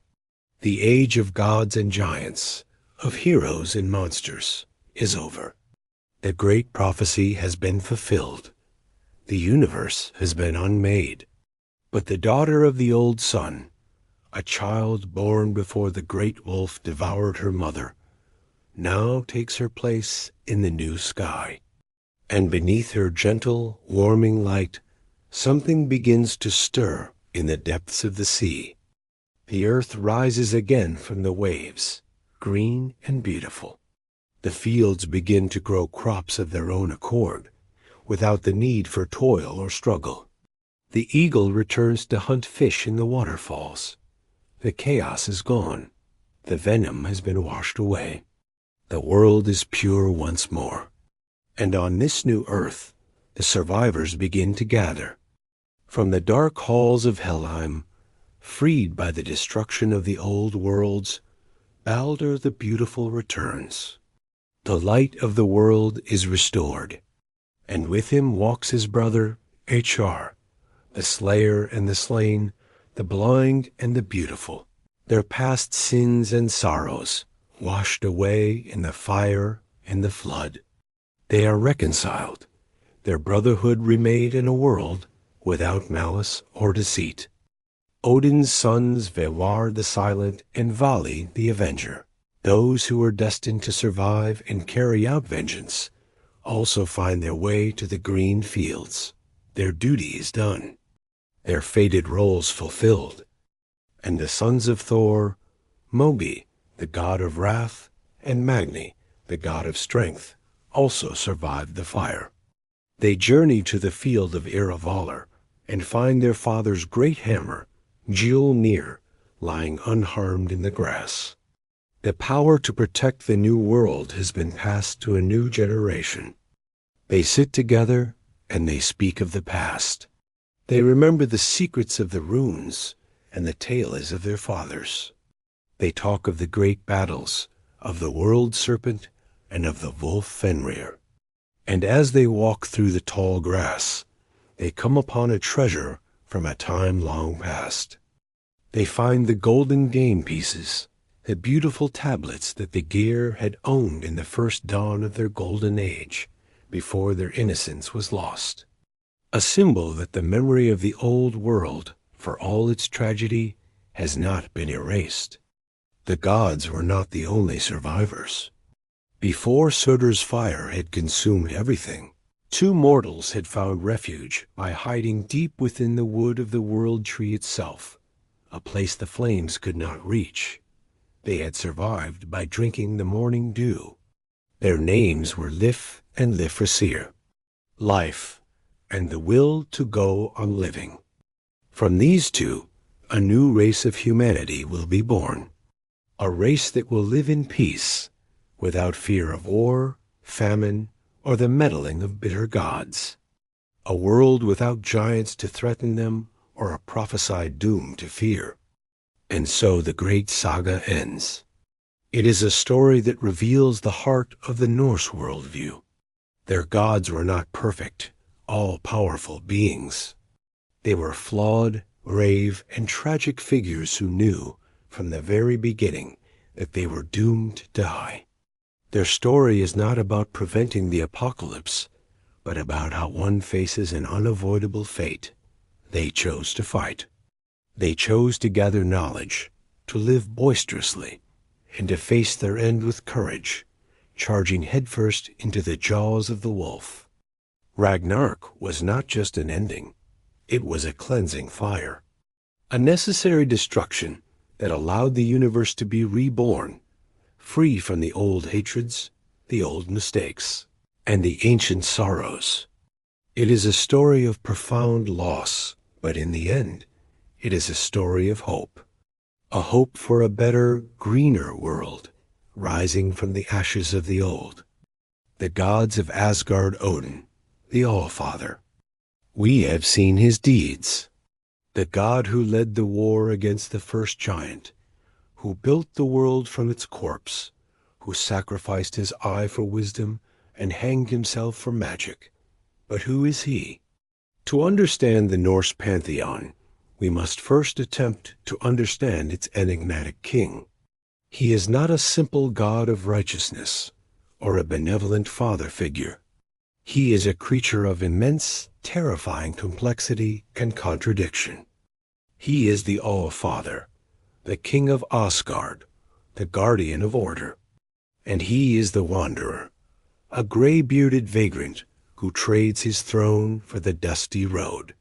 The age of gods and giants, of heroes and monsters, is over. The great prophecy has been fulfilled. The universe has been unmade. But the daughter of the old sun, a child born before the great wolf devoured her mother, now takes her place in the new sky. And beneath her gentle, warming light, something begins to stir in the depths of the sea. The earth rises again from the waves, green and beautiful. The fields begin to grow crops of their own accord, without the need for toil or struggle. The eagle returns to hunt fish in the waterfalls. The chaos is gone. The venom has been washed away. The world is pure once more. And on this new earth, the survivors begin to gather. From the dark halls of Helheim, freed by the destruction of the old worlds, Balder the Beautiful returns. The light of the world is restored, and with him walks his brother, Hr, the slayer and the slain, the blind and the beautiful, their past sins and sorrows washed away in the fire and the flood. They are reconciled, their brotherhood remade in a world without malice or deceit. Odin's sons Völva the Silent and Vali the Avenger, those who are destined to survive and carry out vengeance, also find their way to the green fields. Their duty is done, their fated roles fulfilled. And the sons of Thor, Mobi, the god of wrath, and Magni, the god of strength, also survived the fire. They journey to the field of Irovalur and find their father's great hammer, Mjolnir, lying unharmed in the grass. The power to protect the new world has been passed to a new generation. They sit together and they speak of the past. They remember the secrets of the runes and the tales of their fathers. They talk of the great battles, of the world serpent and of the wolf Fenrir. And as they walk through the tall grass, they come upon a treasure from a time long past. They find the golden game pieces, the beautiful tablets that the Gear had owned in the first dawn of their golden age, before their innocence was lost. A symbol that the memory of the old world, for all its tragedy, has not been erased. The gods were not the only survivors. Before Surtur's fire had consumed everything, 2 mortals had found refuge by hiding deep within the wood of the world tree itself, a place the flames could not reach. They had survived by drinking the morning dew. Their names were Lif and Lifrasir, life, and the will to go on living. From these two, a new race of humanity will be born, a race that will live in peace, without fear of war, famine, or the meddling of bitter gods. A world without giants to threaten them or a prophesied doom to fear. And so the great saga ends. It is a story that reveals the heart of the Norse worldview. Their gods were not perfect, all-powerful beings. They were flawed, brave, and tragic figures who knew, from the very beginning, that they were doomed to die. Their story is not about preventing the apocalypse, but about how one faces an unavoidable fate. They chose to fight. They chose to gather knowledge, to live boisterously, and to face their end with courage, charging headfirst into the jaws of the wolf. Ragnarök was not just an ending. It was a cleansing fire, a necessary destruction that allowed the universe to be reborn, free from the old hatreds, the old mistakes, and the ancient sorrows. It is a story of profound loss, but in the end, it is a story of hope. A hope for a better, greener world, rising from the ashes of the old. The gods of Asgard Odin, the All-Father. We have seen his deeds. The god who led the war against the first giant, who built the world from its corpse, who sacrificed his eye for wisdom and hanged himself for magic. But who is he? To understand the Norse pantheon, we must first attempt to understand its enigmatic king. He is not a simple god of righteousness or a benevolent father figure. He is a creature of immense, terrifying complexity and contradiction. He is the All-Father, the king of Asgard, the guardian of order. And he is the Wanderer, a gray-bearded vagrant who trades his throne for the dusty road.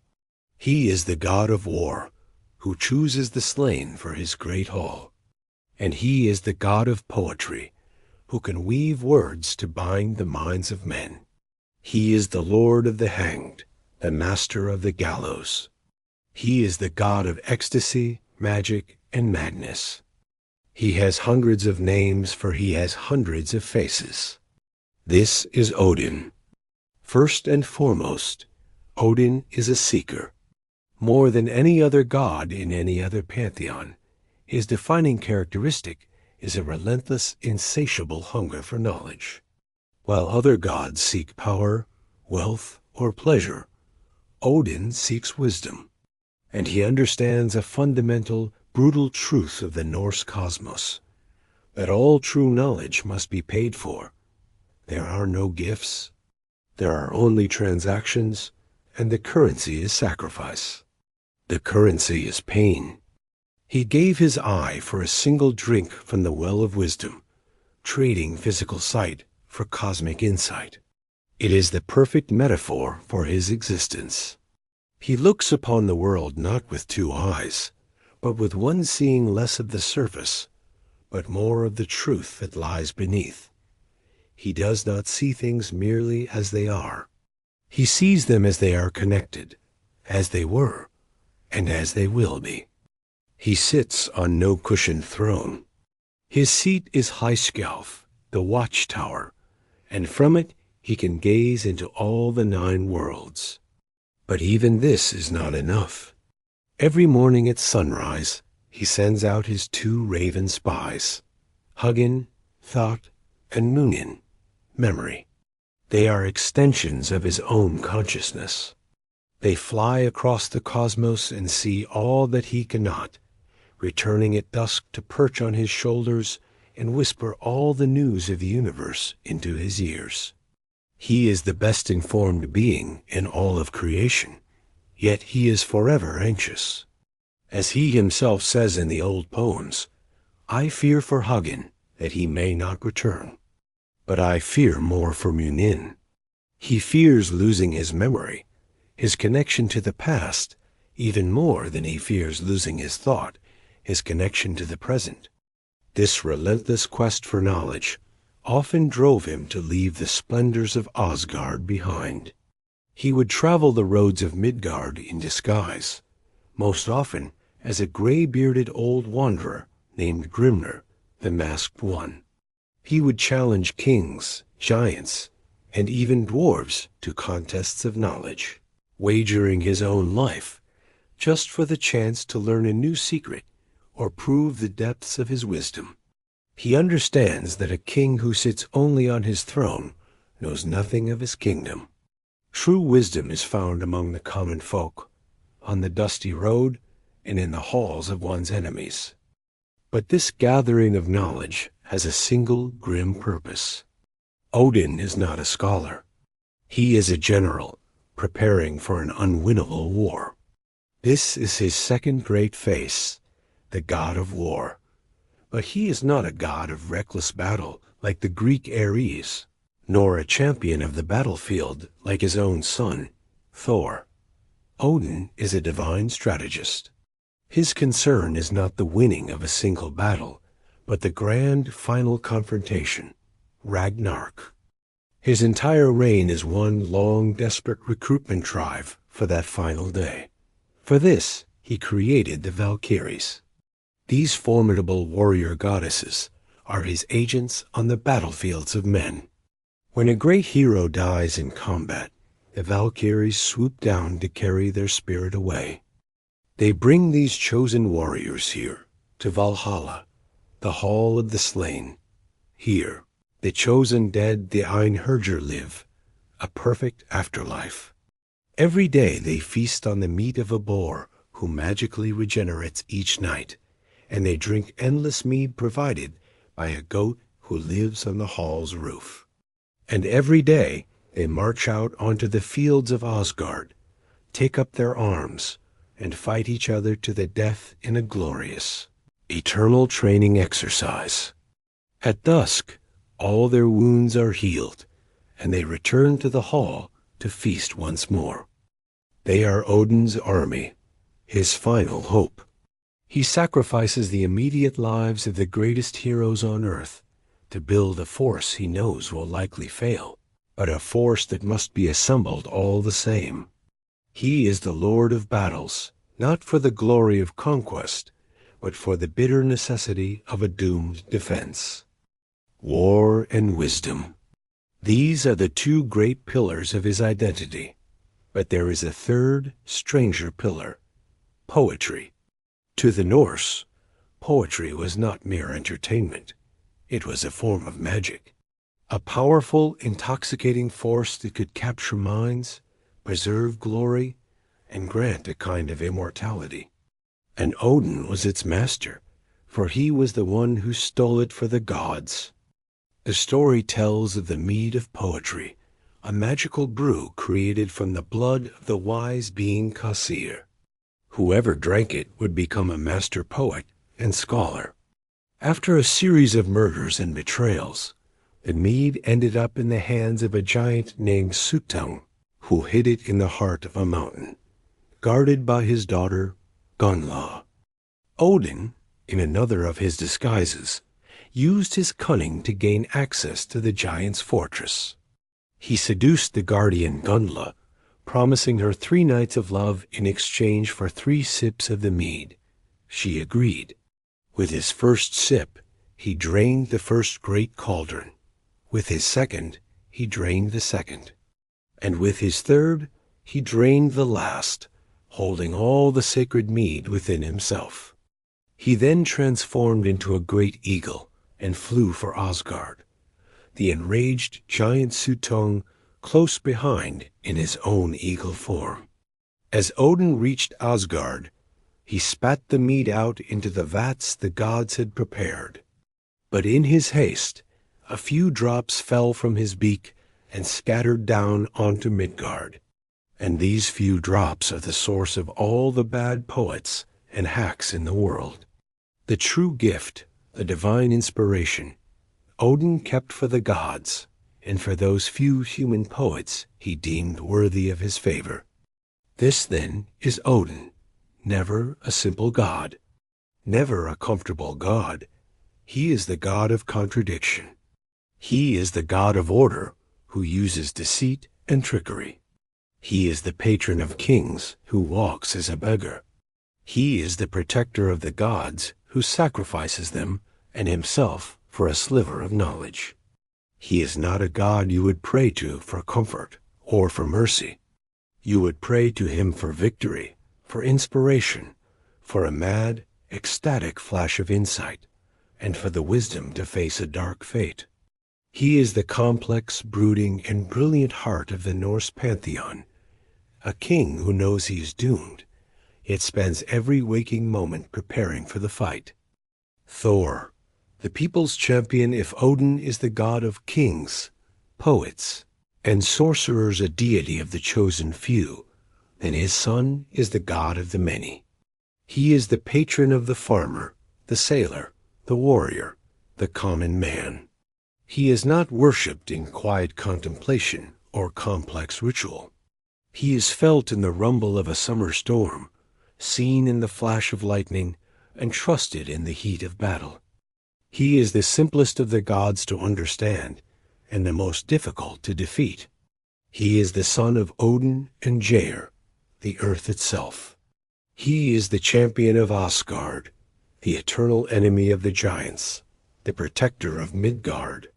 He is the god of war, who chooses the slain for his great hall. And he is the god of poetry, who can weave words to bind the minds of men. He is the lord of the hanged, the master of the gallows. He is the god of ecstasy, magic, and madness. He has hundreds of names, for he has hundreds of faces. This is Odin. First and foremost, Odin is a seeker. More than any other god in any other pantheon, his defining characteristic is a relentless, insatiable hunger for knowledge. While other gods seek power, wealth, or pleasure, Odin seeks wisdom, and he understands a fundamental, brutal truth of the Norse cosmos, that all true knowledge must be paid for. There are no gifts. There are only transactions, and the currency is sacrifice. The currency is pain. He gave his eye for a single drink from the well of wisdom, trading physical sight for cosmic insight. It is the perfect metaphor for his existence. He looks upon the world not with two eyes, but with one seeing less of the surface, but more of the truth that lies beneath. He does not see things merely as they are. He sees them as they are connected, as they were, and as they will be. He sits on no cushioned throne. His seat is High-Skjalf, the watchtower, and from it he can gaze into all the 9 worlds. But even this is not enough. Every morning at sunrise, he sends out his 2 raven spies, Hugin, thought, and Munin, memory. They are extensions of his own consciousness. They fly across the cosmos and see all that he cannot, returning at dusk to perch on his shoulders and whisper all the news of the universe into his ears. He is the best informed being in all of creation, yet he is forever anxious. As he himself says in the old poems, I fear for Hugin that he may not return, but I fear more for Munin. He fears losing his memory, his connection to the past, even more than he fears losing his thought, his connection to the present. This relentless quest for knowledge often drove him to leave the splendors of Asgard behind. He would travel the roads of Midgard in disguise, most often as a gray-bearded old wanderer named Grimnir, the Masked One. He would challenge kings, giants, and even dwarves to contests of knowledge, wagering his own life just for the chance to learn a new secret or prove the depths of his wisdom. He understands that a king who sits only on his throne knows nothing of his kingdom. True wisdom is found among the common folk, on the dusty road, and in the halls of one's enemies. But this gathering of knowledge has a single grim purpose. Odin is not a scholar. He is a general, preparing for an unwinnable war. This is his second great face, the god of war. But he is not a god of reckless battle like the Greek Ares, nor a champion of the battlefield like his own son, Thor. Odin is a divine strategist. His concern is not the winning of a single battle, but the grand final confrontation, Ragnarök. His entire reign is one long, desperate recruitment drive for that final day. For this, he created the Valkyries. These formidable warrior goddesses are his agents on the battlefields of men. When a great hero dies in combat, the Valkyries swoop down to carry their spirit away. They bring these chosen warriors here, to Valhalla, the hall of the slain. Here, the chosen dead, the Einherjar, live, a perfect afterlife. Every day they feast on the meat of a boar who magically regenerates each night, and they drink endless mead provided by a goat who lives on the hall's roof. And every day they march out onto the fields of Asgard, take up their arms, and fight each other to the death in a glorious, eternal training exercise. At dusk, all their wounds are healed, and they return to the hall to feast once more. They are Odin's army, his final hope. He sacrifices the immediate lives of the greatest heroes on earth to build a force he knows will likely fail, but a force that must be assembled all the same. He is the Lord of battles, not for the glory of conquest, but for the bitter necessity of a doomed defense. War and wisdom. These are the two great pillars of his identity. But there is a third, stranger pillar, poetry. To the Norse, poetry was not mere entertainment. It was a form of magic, a powerful, intoxicating force that could capture minds, preserve glory, and grant a kind of immortality. And Odin was its master, for he was the one who stole it for the gods. The story tells of the mead of poetry, a magical brew created from the blood of the wise being Kvasir. Whoever drank it would become a master poet and scholar. After a series of murders and betrayals, the mead ended up in the hands of a giant named Suttung, who hid it in the heart of a mountain, guarded by his daughter Gunnla. Odin, in another of his disguises, used his cunning to gain access to the giant's fortress. He seduced the guardian Gunnla, promising her 3 nights of love in exchange for 3 sips of the mead. She agreed. With his first sip, he drained the first great cauldron. With his second, he drained the second. And with his third, he drained the last, holding all the sacred mead within himself. He then transformed into a great eagle and flew for Asgard, the enraged giant Suttung close behind in his own eagle form. As Odin reached Asgard, he spat the mead out into the vats the gods had prepared. But in his haste, a few drops fell from his beak and scattered down onto Midgard. And these few drops are the source of all the bad poets and hacks in the world. The true gift, the divine inspiration, Odin kept for the gods, and for those few human poets he deemed worthy of his favor. This, then, is Odin, never a simple god, never a comfortable god. He is the god of contradiction. He is the god of order who uses deceit and trickery. He is the patron of kings who walks as a beggar. He is the protector of the gods who sacrifices them and himself for a sliver of knowledge. He is not a god you would pray to for comfort or for mercy. You would pray to him for victory, for inspiration, for a mad, ecstatic flash of insight, and for the wisdom to face a dark fate. He is the complex, brooding, and brilliant heart of the Norse pantheon, a king who knows he is doomed, yet spends every waking moment preparing for the fight. Thor, the people's champion. If Odin is the god of kings, poets, and sorcerers, a deity of the chosen few, then his son is the god of the many. He is the patron of the farmer, the sailor, the warrior, the common man. He is not worshipped in quiet contemplation or complex ritual. He is felt in the rumble of a summer storm, seen in the flash of lightning, and trusted in the heat of battle. He is the simplest of the gods to understand, and the most difficult to defeat. He is the son of Odin and Jair, the earth itself. He is the champion of Asgard, the eternal enemy of the giants, the protector of Midgard.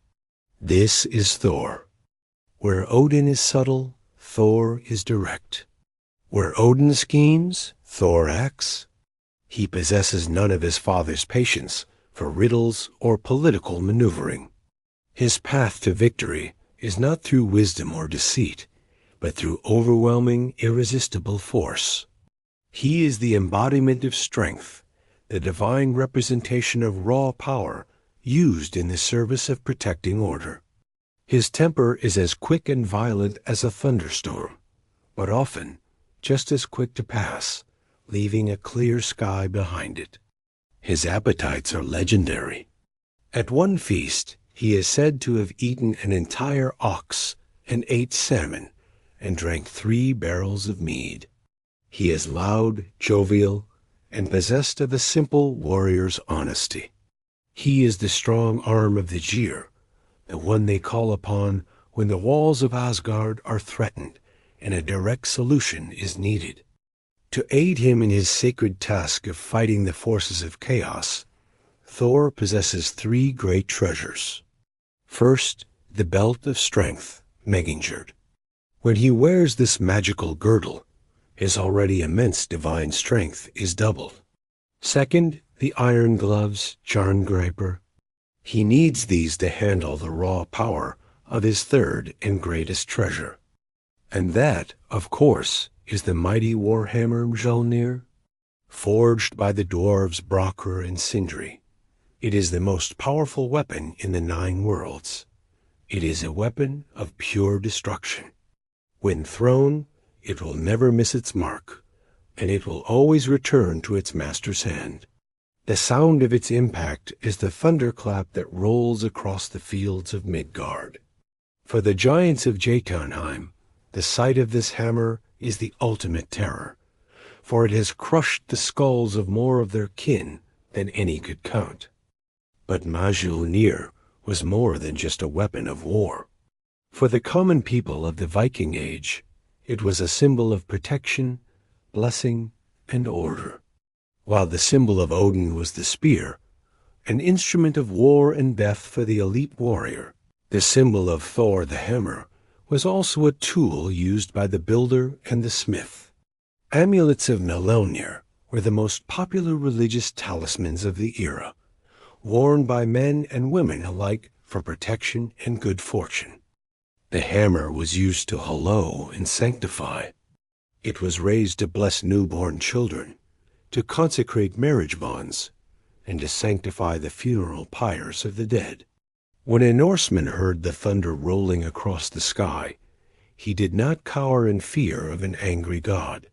This is Thor. Where Odin is subtle, Thor is direct. Where Odin schemes, Thor acts. He possesses none of his father's patience for riddles or political maneuvering. His path to victory is not through wisdom or deceit, but through overwhelming, irresistible force. He is the embodiment of strength, the divine representation of raw power used in the service of protecting order. His temper is as quick and violent as a thunderstorm, but often just as quick to pass, leaving a clear sky behind it. His appetites are legendary. At one feast, he is said to have eaten an entire ox and 8 salmon and drank 3 barrels of mead. He is loud, jovial, and possessed of a simple warrior's honesty. He is the strong arm of the Jir, the one they call upon when the walls of Asgard are threatened and a direct solution is needed. To aid him in his sacred task of fighting the forces of chaos, Thor possesses 3 great treasures. First, the belt of strength, Midgard. When he wears this magical girdle, his already immense divine strength is doubled. Second, the iron gloves, Jarngreipr. He needs these to handle the raw power of his third and greatest treasure. And that, of course, is the mighty warhammer Mjolnir, forged by the dwarves Brakr and Sindri. It is the most powerful weapon in the 9 worlds. It is a weapon of pure destruction. When thrown, it will never miss its mark, and it will always return to its master's hand. The sound of its impact is the thunderclap that rolls across the fields of Midgard. For the giants of Jötunheim, the sight of this hammer is the ultimate terror, for it has crushed the skulls of more of their kin than any could count. But Mjolnir was more than just a weapon of war. For the common people of the Viking Age, it was a symbol of protection, blessing, and order. While the symbol of Odin was the spear, an instrument of war and death for the elite warrior, the symbol of Thor the hammer was also a tool used by the builder and the smith. Amulets of Mjolnir were the most popular religious talismans of the era, worn by men and women alike for protection and good fortune. The hammer was used to hallow and sanctify. It was raised to bless newborn children, to consecrate marriage bonds, and to sanctify the funeral pyres of the dead. When a Norseman heard the thunder rolling across the sky, he did not cower in fear of an angry god.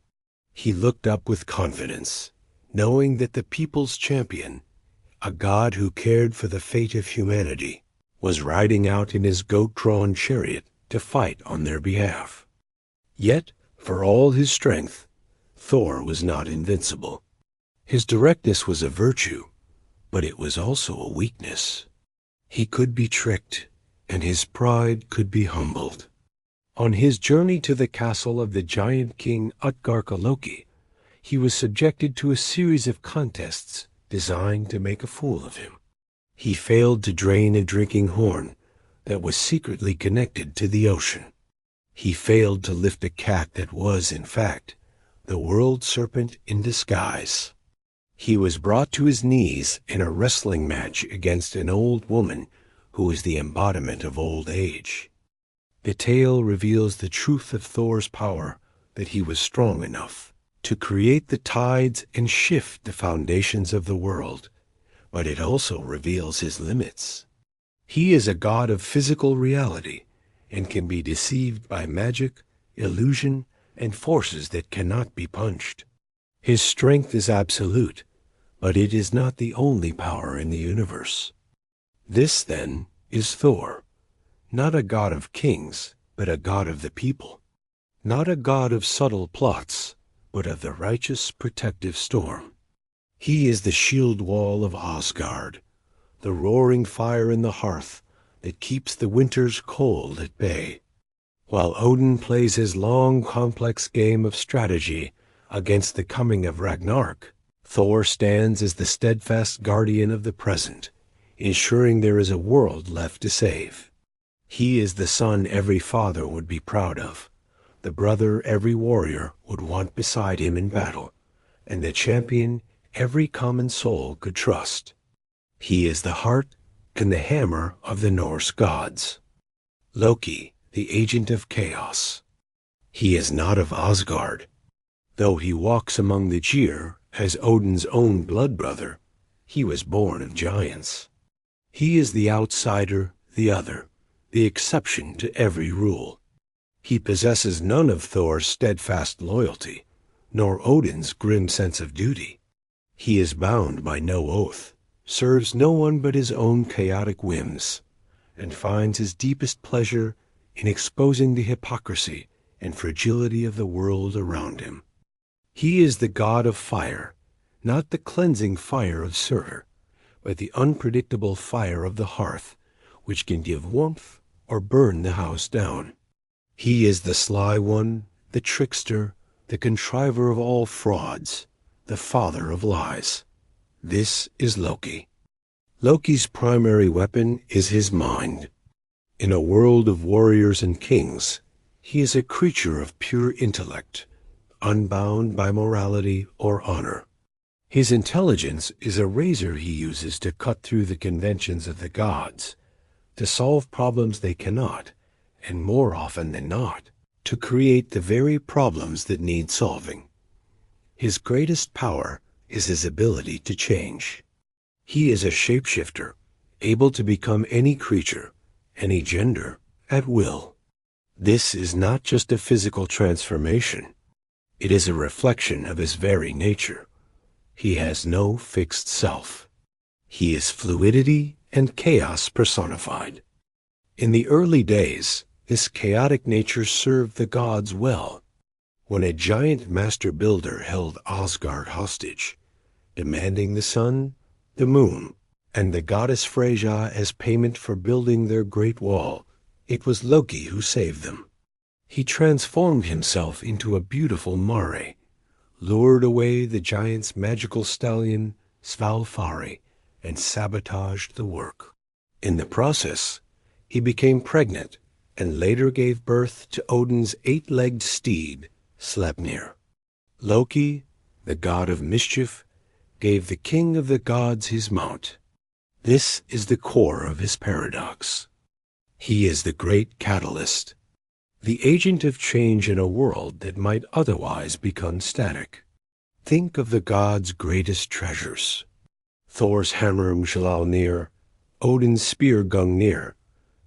He looked up with confidence, knowing that the people's champion, a god who cared for the fate of humanity, was riding out in his goat-drawn chariot to fight on their behalf. Yet, for all his strength, Thor was not invincible. His directness was a virtue, but it was also a weakness. He could be tricked, and his pride could be humbled. On his journey to the castle of the giant king Loki, he was subjected to a series of contests designed to make a fool of him. He failed to drain a drinking horn that was secretly connected to the ocean. He failed to lift a cat that was, in fact, the world serpent in disguise. He was brought to his knees in a wrestling match against an old woman who was the embodiment of old age. The tale reveals the truth of Thor's power, that he was strong enough to create the tides and shift the foundations of the world, but it also reveals his limits. He is a god of physical reality and can be deceived by magic, illusion, and forces that cannot be punched. His strength is absolute, but it is not the only power in the universe. This, then, is Thor, not a god of kings, but a god of the people, not a god of subtle plots, but of the righteous protective storm. He is the shield wall of Asgard, the roaring fire in the hearth that keeps the winter's cold at bay. While Odin plays his long, complex game of strategy against the coming of Ragnarök, Thor stands as the steadfast guardian of the present, ensuring there is a world left to save. He is the son every father would be proud of, the brother every warrior would want beside him in battle, and the champion every common soul could trust. He is the heart and the hammer of the Norse gods. Loki, the agent of chaos. He is not of Asgard. Though he walks among the Jir as Odin's own blood brother, he was born of giants. He is the outsider, the other, the exception to every rule. He possesses none of Thor's steadfast loyalty, nor Odin's grim sense of duty. He is bound by no oath, serves no one but his own chaotic whims, and finds his deepest pleasure in exposing the hypocrisy and fragility of the world around him. He is the god of fire, not the cleansing fire of Surtur, but the unpredictable fire of the hearth, which can give warmth or burn the house down. He is the sly one, the trickster, the contriver of all frauds, the father of lies. This is Loki. Loki's primary weapon is his mind. In a world of warriors and kings, he is a creature of pure intellect, unbound by morality or honor. His intelligence is a razor he uses to cut through the conventions of the gods, to solve problems they cannot, and more often than not, to create the very problems that need solving. His greatest power is his ability to change. He is a shapeshifter, able to become any creature, any gender, at will. This is not just a physical transformation. It is a reflection of his very nature. He has no fixed self. He is fluidity and chaos personified. In the early days, this chaotic nature served the gods well. When a giant master builder held Asgard hostage, demanding the sun, the moon, and the goddess Freyja as payment for building their great wall, it was Loki who saved them. He transformed himself into a beautiful Mare, lured away the giant's magical stallion, Svalfari, and sabotaged the work. In the process, he became pregnant and later gave birth to Odin's eight-legged steed, Sleipnir. Loki, the god of mischief, gave the king of the gods his mount. This is the core of his paradox. He is the great catalyst, the agent of change in a world that might otherwise become static. Think of the gods' greatest treasures: Thor's hammer Mjolnir, Odin's spear Gungnir,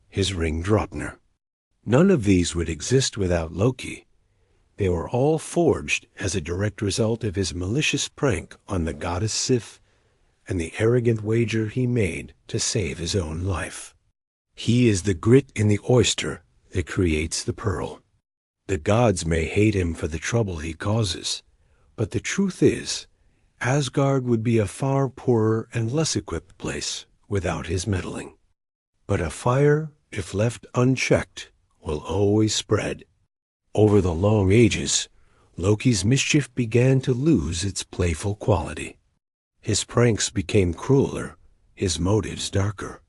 his ring Draupnir. None of these would exist without Loki. They were all forged as a direct result of his malicious prank on the goddess Sif and the arrogant wager he made to save his own life. He is the grit in the oyster that creates the pearl. The gods may hate him for the trouble he causes, but the truth is, Asgard would be a far poorer and less equipped place without his meddling. But a fire, if left unchecked, will always spread. Over the long ages, Loki's mischief began to lose its playful quality. His pranks became crueler, his motives darker.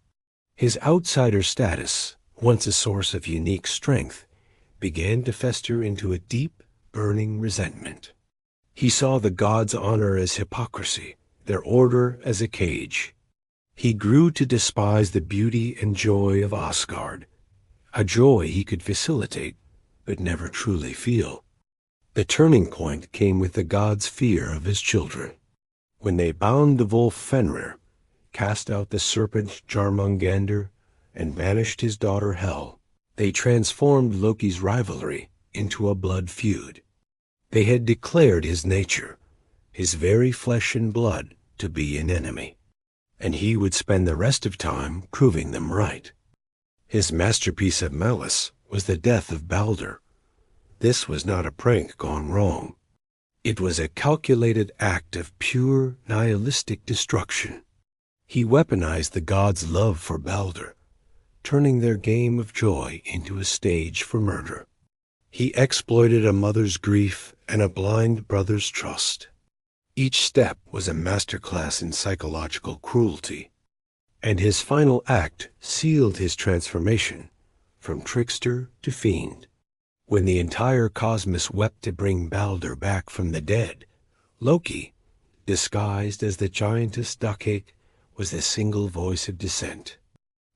His outsider status, once a source of unique strength, began to fester into a deep, burning resentment. He saw the gods' honor as hypocrisy, their order as a cage. He grew to despise the beauty and joy of Asgard, a joy he could facilitate, but never truly feel. The turning point came with the gods' fear of his children. When they bound the wolf Fenrir, cast out the serpent Jarmungandr, and banished his daughter Hel, they transformed Loki's rivalry into a blood feud. They had declared his nature, his very flesh and blood, to be an enemy, and he would spend the rest of time proving them right. His masterpiece of malice was the death of Balder. This was not a prank gone wrong. It was a calculated act of pure, nihilistic destruction. He weaponized the gods' love for Balder, turning their game of joy into a stage for murder. He exploited a mother's grief and a blind brother's trust. Each step was a masterclass in psychological cruelty, and his final act sealed his transformation from trickster to fiend. When the entire cosmos wept to bring Balder back from the dead, Loki, disguised as the giantess Duckake, was the single voice of dissent.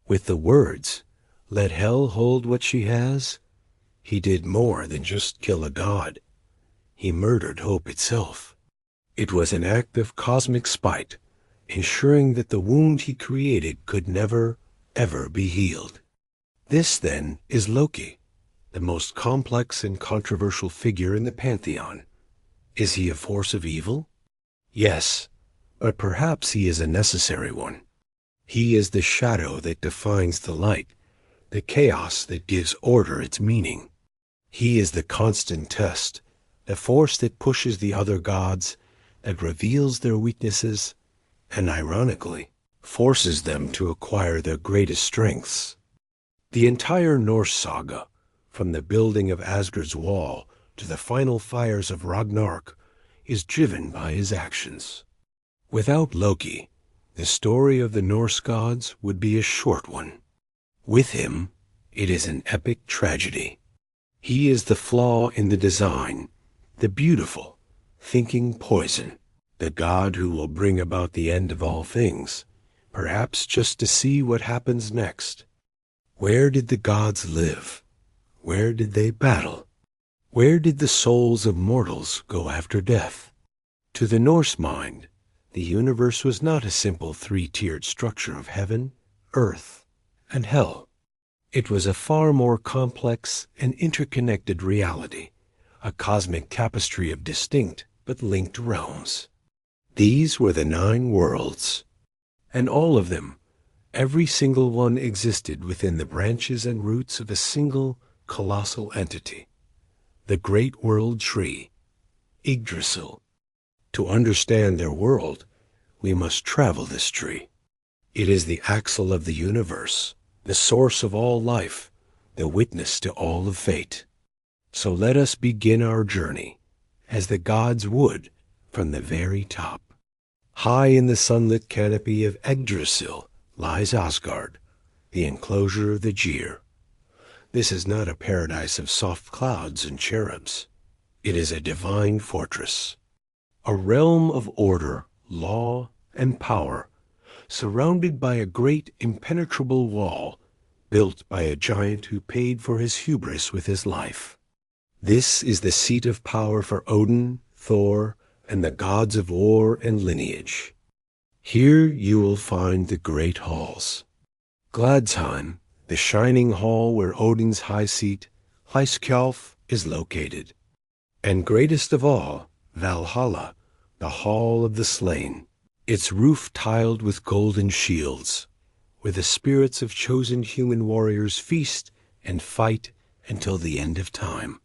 With the words, "Let hell hold what she has," he did more than just kill a god. He murdered hope itself. It was an act of cosmic spite, ensuring that the wound he created could never, ever be healed. This, then, is Loki, the most complex and controversial figure in the pantheon. Is he a force of evil? Yes, but perhaps he is a necessary one. He is the shadow that defines the light, the chaos that gives order its meaning. He is the constant test, the force that pushes the other gods, that reveals their weaknesses, and ironically, forces them to acquire their greatest strengths. The entire Norse saga, from the building of Asgard's wall to the final fires of Ragnarök, is driven by his actions. Without Loki, the story of the Norse gods would be a short one. With him, it is an epic tragedy. He is the flaw in the design, the beautiful, thinking poison, the god who will bring about the end of all things, perhaps just to see what happens next. Where did the gods live? Where did they battle? Where did the souls of mortals go after death? To the Norse mind, the universe was not a simple three-tiered structure of heaven, earth, and hell. It was a far more complex and interconnected reality, a cosmic tapestry of distinct but linked realms. These were the 9 worlds, and all of them, every single one, existed within the branches and roots of a single colossal entity, the Great World Tree, Yggdrasil. To understand their world, we must travel this tree. It is the axle of the universe, the source of all life, the witness to all of fate. So let us begin our journey, as the gods would, from the very top. High in the sunlit canopy of Yggdrasil lies Asgard, the enclosure of the Gyr. This is not a paradise of soft clouds and cherubs. It is a divine fortress, a realm of order, law, and power, surrounded by a great impenetrable wall, built by a giant who paid for his hubris with his life. This is the seat of power for Odin, Thor, and the gods of war and lineage. Here you will find the great halls. Gladsheim, the shining hall where Odin's high seat, Hlyskjalf, is located. And greatest of all, Valhalla, the hall of the slain, its roof tiled with golden shields, where the spirits of chosen human warriors feast and fight until the end of time.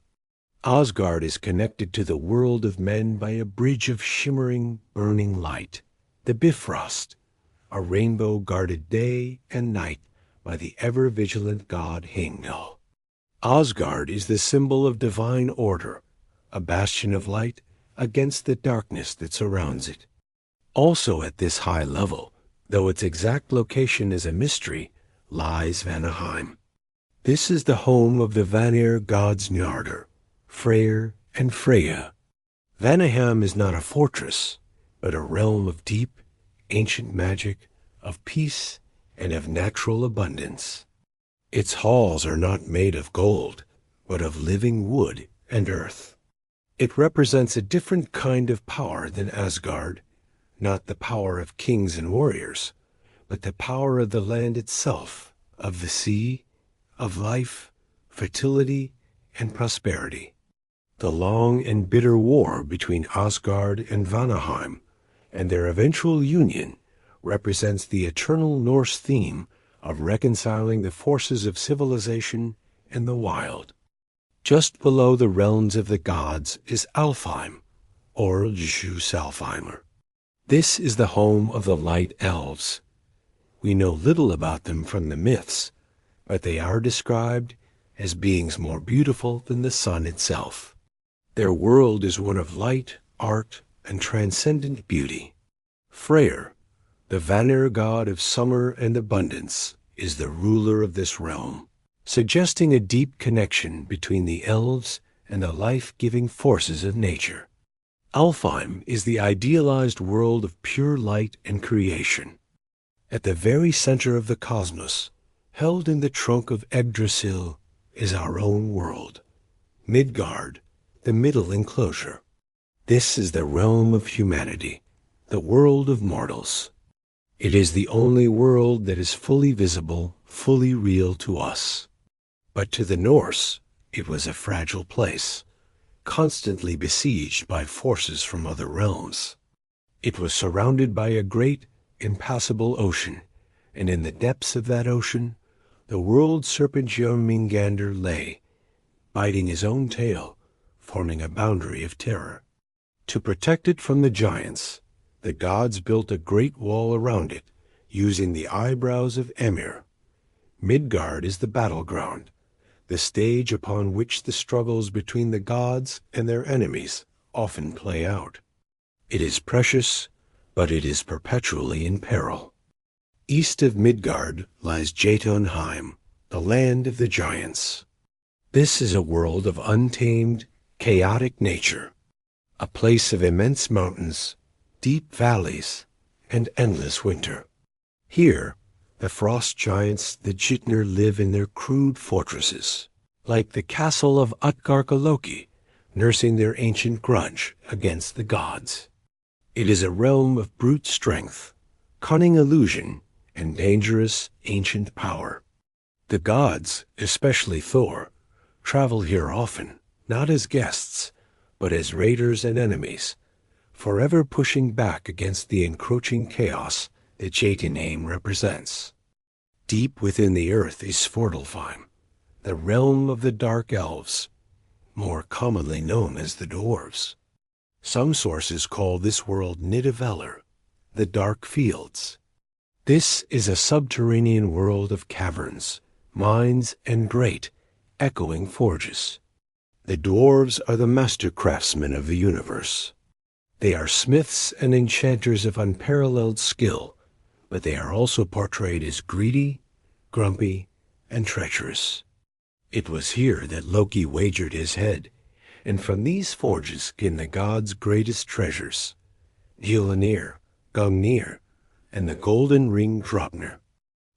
Asgard is connected to the world of men by a bridge of shimmering, burning light, the Bifrost, a rainbow guarded day and night by the ever-vigilant god Heimdall. Asgard is the symbol of divine order, a bastion of light against the darkness that surrounds it. Also at this high level, though its exact location is a mystery, lies Vanaheim. This is the home of the Vanir gods Njardir, Freyr, and Freya. Vanaheim is not a fortress, but a realm of deep, ancient magic, of peace, and of natural abundance. Its halls are not made of gold, but of living wood and earth. It represents a different kind of power than Asgard, not the power of kings and warriors, but the power of the land itself, of the sea, of life, fertility, and prosperity. The long and bitter war between Asgard and Vanaheim, and their eventual union, represents the eternal Norse theme of reconciling the forces of civilization and the wild. Just below the realms of the gods is Alfheim, or Ljusalfheimr. This is the home of the light elves. We know little about them from the myths, but they are described as beings more beautiful than the sun itself. Their world is one of light, art, and transcendent beauty. Freyr, the Vanir god of summer and abundance, is the ruler of this realm, suggesting a deep connection between the elves and the life-giving forces of nature. Alfheim is the idealized world of pure light and creation. At the very center of the cosmos, held in the trunk of Yggdrasil, is our own world, Midgard, the middle enclosure. This is the realm of humanity, the world of mortals. It is the only world that is fully visible, fully real to us. But to the Norse, it was a fragile place, constantly besieged by forces from other realms. It was surrounded by a great, impassable ocean, and in the depths of that ocean, the world serpent Jormungandr lay, biting his own tail, forming a boundary of terror. To protect it from the giants, the gods built a great wall around it, using the eyebrows of Emir. Midgard is the battleground, the stage upon which the struggles between the gods and their enemies often play out. It is precious, but it is perpetually in peril. East of Midgard lies Jötunheim, the land of the giants. This is a world of untamed, chaotic nature, a place of immense mountains, deep valleys, and endless winter. Here, the frost giants, the Jötnar, live in their crude fortresses, like the castle of Loki, nursing their ancient grudge against the gods. It is a realm of brute strength, cunning illusion, and dangerous ancient power. The gods, especially Thor, travel here often, not as guests, but as raiders and enemies, forever pushing back against the encroaching chaos that Jötunheim represents. Deep within the earth is Svartalfheim, the realm of the dark elves, more commonly known as the dwarves. Some sources call this world Nidavellir, the dark fields. This is a subterranean world of caverns, mines, and great, echoing forges. The dwarves are the master craftsmen of the universe. They are smiths and enchanters of unparalleled skill, but they are also portrayed as greedy, grumpy, and treacherous. It was here that Loki wagered his head, and from these forges came the gods' greatest treasures, Mjolnir, Gungnir, and the golden ring Draupnir.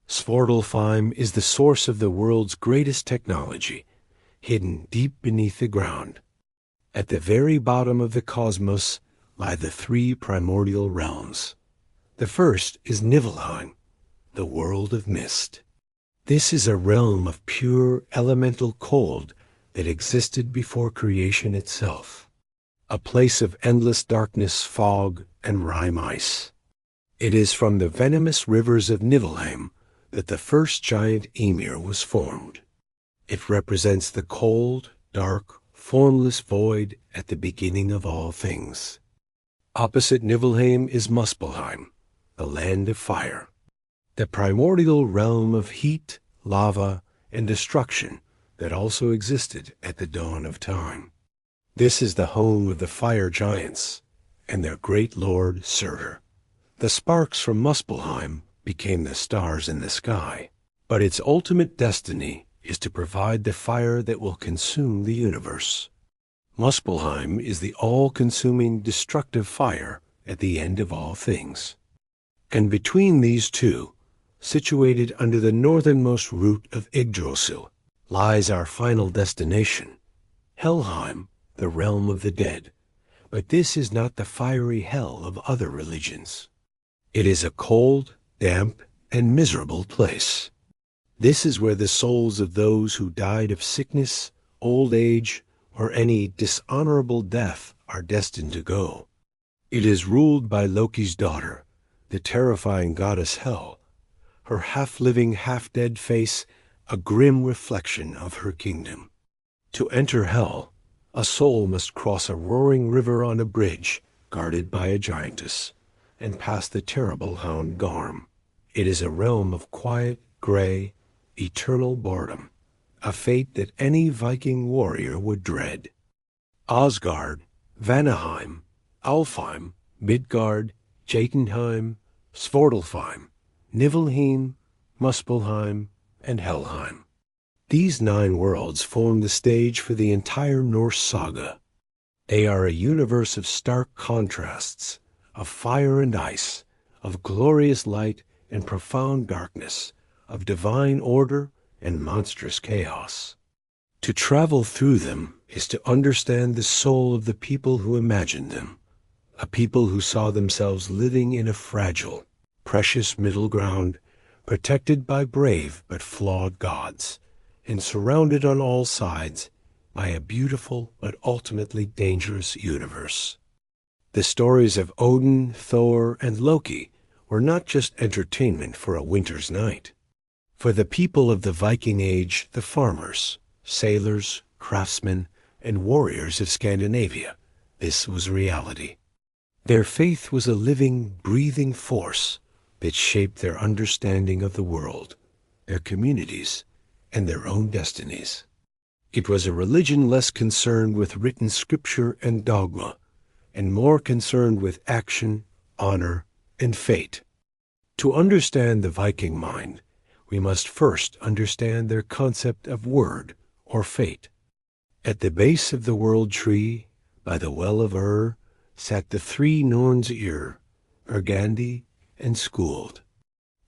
Svartalfheim is the source of the world's greatest technology, hidden deep beneath the ground. At the very bottom of the cosmos lie the three primordial realms. The first is Niflheim, the world of mist. This is a realm of pure elemental cold that existed before creation itself, a place of endless darkness, fog, and rime ice. It is from the venomous rivers of Niflheim that the first giant Ymir was formed. It represents the cold, dark, formless void at the beginning of all things. Opposite Niflheim is Muspelheim, the land of fire, the primordial realm of heat, lava, and destruction that also existed at the dawn of time. This is the home of the fire giants and their great lord Surtur. The sparks from Muspelheim became the stars in the sky, but its ultimate destiny is to provide the fire that will consume the universe. Muspelheim is the all-consuming destructive fire at the end of all things. And between these two, situated under the northernmost root of Yggdrasil, lies our final destination, Helheim, the realm of the dead. But this is not the fiery hell of other religions. It is a cold, damp, and miserable place. This is where the souls of those who died of sickness, old age, or any dishonorable death are destined to go. It is ruled by Loki's daughter, the terrifying goddess Hel, her half-living, half-dead face a grim reflection of her kingdom. To enter Hel, a soul must cross a roaring river on a bridge guarded by a giantess, and pass the terrible hound Garm. It is a realm of quiet, gray, eternal boredom, a fate that any Viking warrior would dread. Asgard, Vanaheim, Alfheim, Midgard, Jötunheim, Svartalfheim, Niflheim, Muspelheim, and Helheim. These 9 worlds form the stage for the entire Norse saga. They are a universe of stark contrasts, of fire and ice, of glorious light and profound darkness, of divine order and monstrous chaos. To travel through them is to understand the soul of the people who imagined them, a people who saw themselves living in a fragile, precious middle ground, protected by brave but flawed gods, and surrounded on all sides by a beautiful but ultimately dangerous universe. The stories of Odin, Thor, and Loki were not just entertainment for a winter's night. For the people of the Viking Age, the farmers, sailors, craftsmen, and warriors of Scandinavia, this was reality. Their faith was a living, breathing force that shaped their understanding of the world, their communities, and their own destinies. It was a religion less concerned with written scripture and dogma, and more concerned with action, honor, and fate. To understand the Viking mind, we must first understand their concept of Wyrd, or fate. At the base of the world tree, by the well of sat the 3 Norns Urgandi, and Skuld.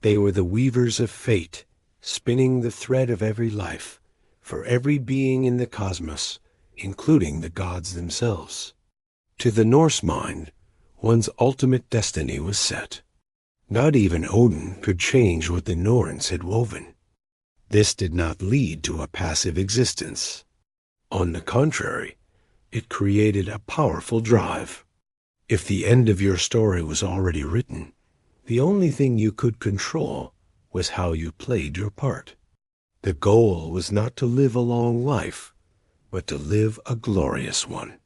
They were the weavers of fate, spinning the thread of every life, for every being in the cosmos, including the gods themselves. To the Norse mind, one's ultimate destiny was set. Not even Odin could change what the Norns had woven. This did not lead to a passive existence. On the contrary, it created a powerful drive. If the end of your story was already written, the only thing you could control was how you played your part. The goal was not to live a long life, but to live a glorious one.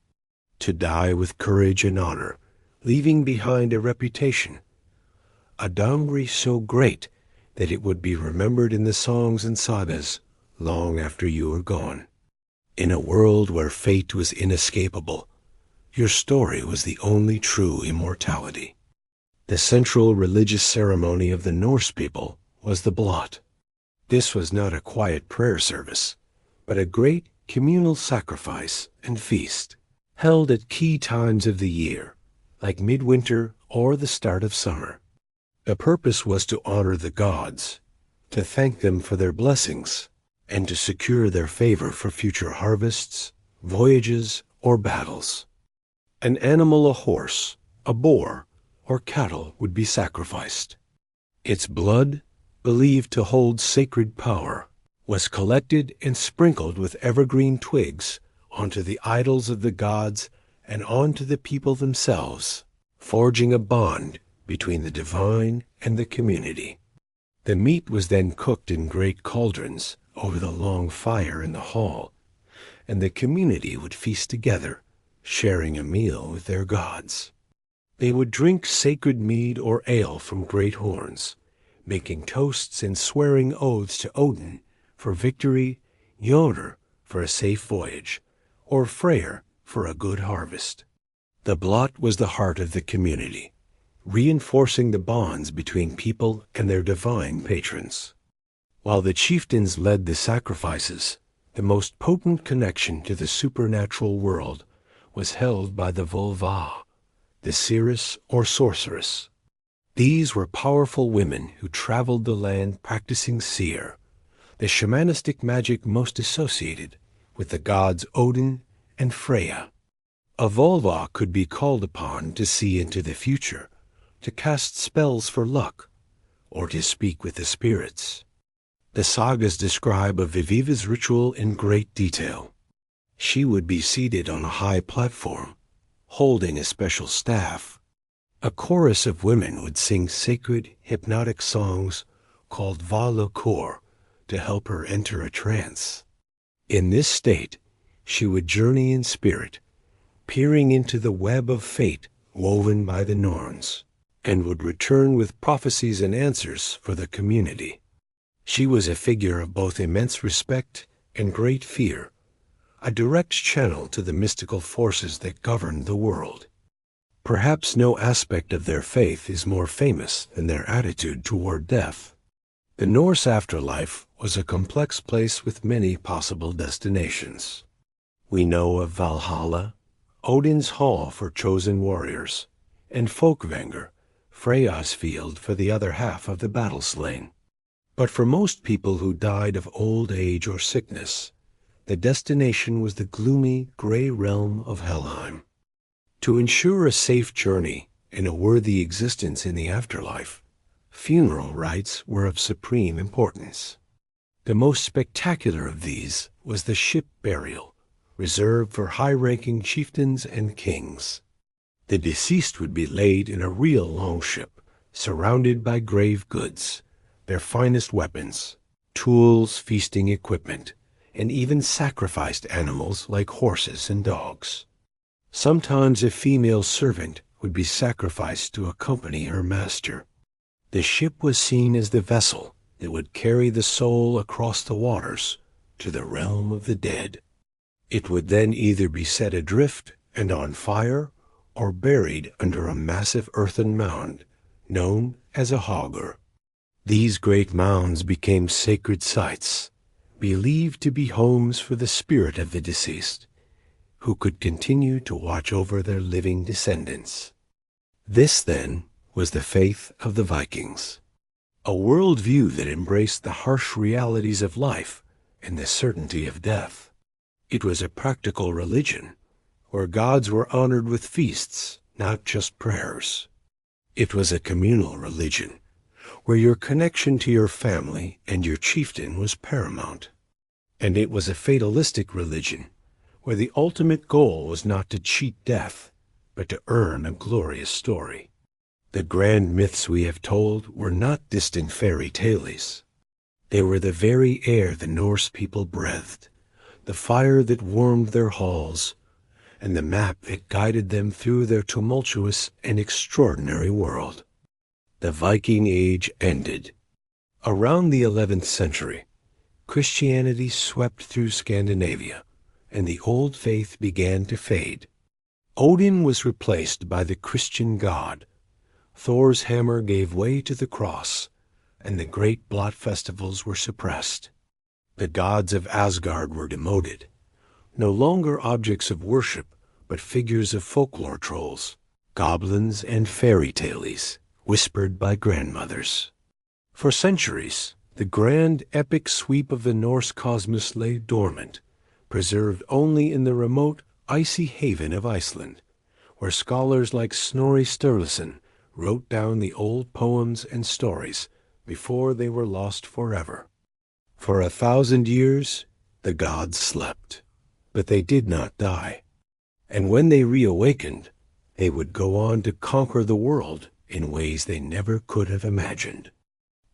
To die with courage and honor, leaving behind a reputation, a dowry so great that it would be remembered in the songs and sagas long after you were gone. In a world where fate was inescapable, your story was the only true immortality. The central religious ceremony of the Norse people was the Blót. This was not a quiet prayer service, but a great communal sacrifice and feast, held at key times of the year, like midwinter or the start of summer. The purpose was to honor the gods, to thank them for their blessings, and to secure their favor for future harvests, voyages, or battles. An animal, a horse, a boar, or cattle would be sacrificed. Its blood, believed to hold sacred power, was collected and sprinkled with evergreen twigs onto the idols of the gods and onto the people themselves, forging a bond between the divine and the community. The meat was then cooked in great cauldrons over the long fire in the hall, and the community would feast together, sharing a meal with their gods. They would drink sacred mead or ale from great horns, making toasts and swearing oaths to Odin for victory, Jötunheim for a safe voyage, or Freyr for a good harvest. The Blót was the heart of the community, reinforcing the bonds between people and their divine patrons. While the chieftains led the sacrifices, the most potent connection to the supernatural world was held by the Völva, the seeresses or sorceress. These were powerful women who traveled the land practicing seer, the shamanistic magic most associated with the gods Odin and Freya. A Völva could be called upon to see into the future, to cast spells for luck, or to speak with the spirits. The sagas describe a Viviva's ritual in great detail. She would be seated on a high platform, holding a special staff. A chorus of women would sing sacred, hypnotic songs called Valokor to help her enter a trance. In this state, she would journey in spirit, peering into the web of fate woven by the Norns, and would return with prophecies and answers for the community. She was a figure of both immense respect and great fear, a direct channel to the mystical forces that governed the world. Perhaps no aspect of their faith is more famous than their attitude toward death. The Norse afterlife was a complex place with many possible destinations. We know of Valhalla, Odin's hall for chosen warriors, and Folkvanger, Freya's field for the other half of the battle-slain. But for most people who died of old age or sickness, the destination was the gloomy, gray realm of Helheim. To ensure a safe journey and a worthy existence in the afterlife, funeral rites were of supreme importance. The most spectacular of these was the ship burial, reserved for high-ranking chieftains and kings. The deceased would be laid in a real longship, surrounded by grave goods, their finest weapons, tools, feasting equipment, and even sacrificed animals like horses and dogs. Sometimes a female servant would be sacrificed to accompany her master. The ship was seen as the vessel that would carry the soul across the waters to the realm of the dead. It would then either be set adrift and on fire, or buried under a massive earthen mound, known as a hogger. These great mounds became sacred sites, believed to be homes for the spirit of the deceased, who could continue to watch over their living descendants. This, then, was the faith of the Vikings, a worldview that embraced the harsh realities of life and the certainty of death. It was a practical religion, where gods were honored with feasts, not just prayers. It was a communal religion, where your connection to your family and your chieftain was paramount. And it was a fatalistic religion, where the ultimate goal was not to cheat death, but to earn a glorious story. The grand myths we have told were not distant fairy tales. They were the very air the Norse people breathed, the fire that warmed their halls, and the map that guided them through their tumultuous and extraordinary world. The Viking Age ended. Around the 11th century, Christianity swept through Scandinavia, and the old faith began to fade. Odin was replaced by the Christian god. Thor's hammer gave way to the cross, and the great Blót festivals were suppressed. The gods of Asgard were demoted, no longer objects of worship, but figures of folklore trolls, goblins and fairy tales, whispered by grandmothers. For centuries, the grand epic sweep of the Norse cosmos lay dormant, preserved only in the remote, icy haven of Iceland, where scholars like Snorri Sturluson wrote down the old poems and stories before they were lost forever. For 1,000 years, the gods slept, but they did not die. And when they reawakened, they would go on to conquer the world in ways they never could have imagined.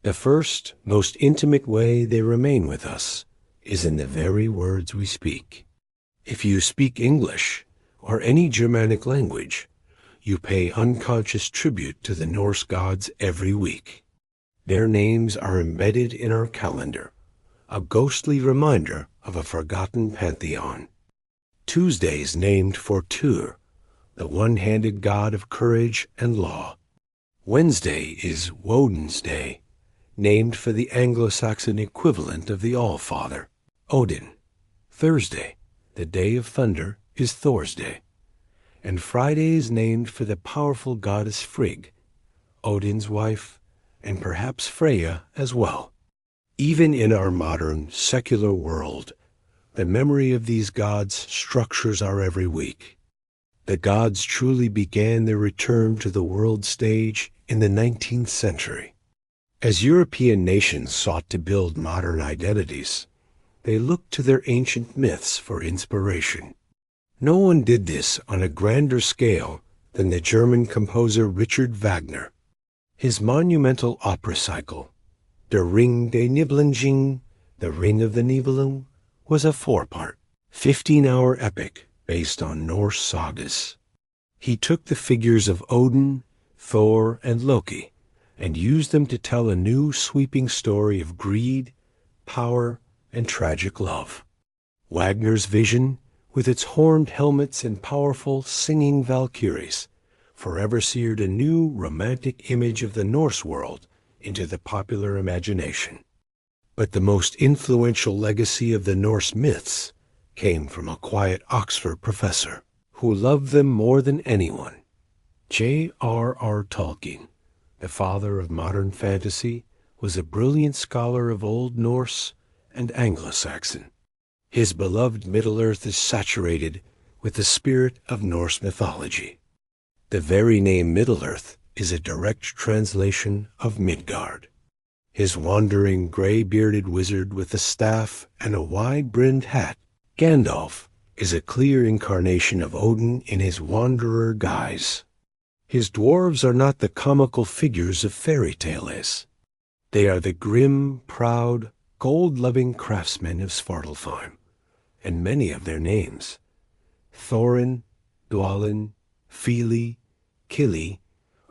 The first, most intimate way they remain with us is in the very words we speak. If you speak English or any Germanic language, you pay unconscious tribute to the Norse gods every week. Their names are embedded in our calendar, a ghostly reminder of a forgotten pantheon. Tuesdays named for Tyr, the one-handed god of courage and law. Wednesday is Woden's Day, named for the Anglo-Saxon equivalent of the All-Father, Odin. Thursday, the day of thunder, is Thor's Day. And Friday is named for the powerful goddess Frigg, Odin's wife, and perhaps Freya as well. Even in our modern, secular world, the memory of these gods structures our every week. The gods truly began their return to the world stage in the 19th century. As European nations sought to build modern identities, they looked to their ancient myths for inspiration. No one did this on a grander scale than the German composer Richard Wagner. His monumental opera cycle, Der Ring des Nibelungen, The Ring of the Nibelung, was a 4-part, 15-hour epic based on Norse sagas. He took the figures of Odin, Thor, and Loki and used them to tell a new sweeping story of greed, power, and tragic love. Wagner's vision, with its horned helmets and powerful singing Valkyries, forever seared a new romantic image of the Norse world into the popular imagination. But the most influential legacy of the Norse myths came from a quiet Oxford professor who loved them more than anyone. J.R.R. Tolkien, the father of modern fantasy, was a brilliant scholar of Old Norse and Anglo-Saxon. His beloved Middle-earth is saturated with the spirit of Norse mythology. The very name Middle-earth is a direct translation of Midgard. His wandering, gray-bearded wizard with a staff and a wide-brimmed hat, Gandalf, is a clear incarnation of Odin in his wanderer guise. His dwarves are not the comical figures of fairy tales. They are the grim, proud, gold-loving craftsmen of Svartalfheim, and many of their names, Thorin, Dwalin, Fili, Kili,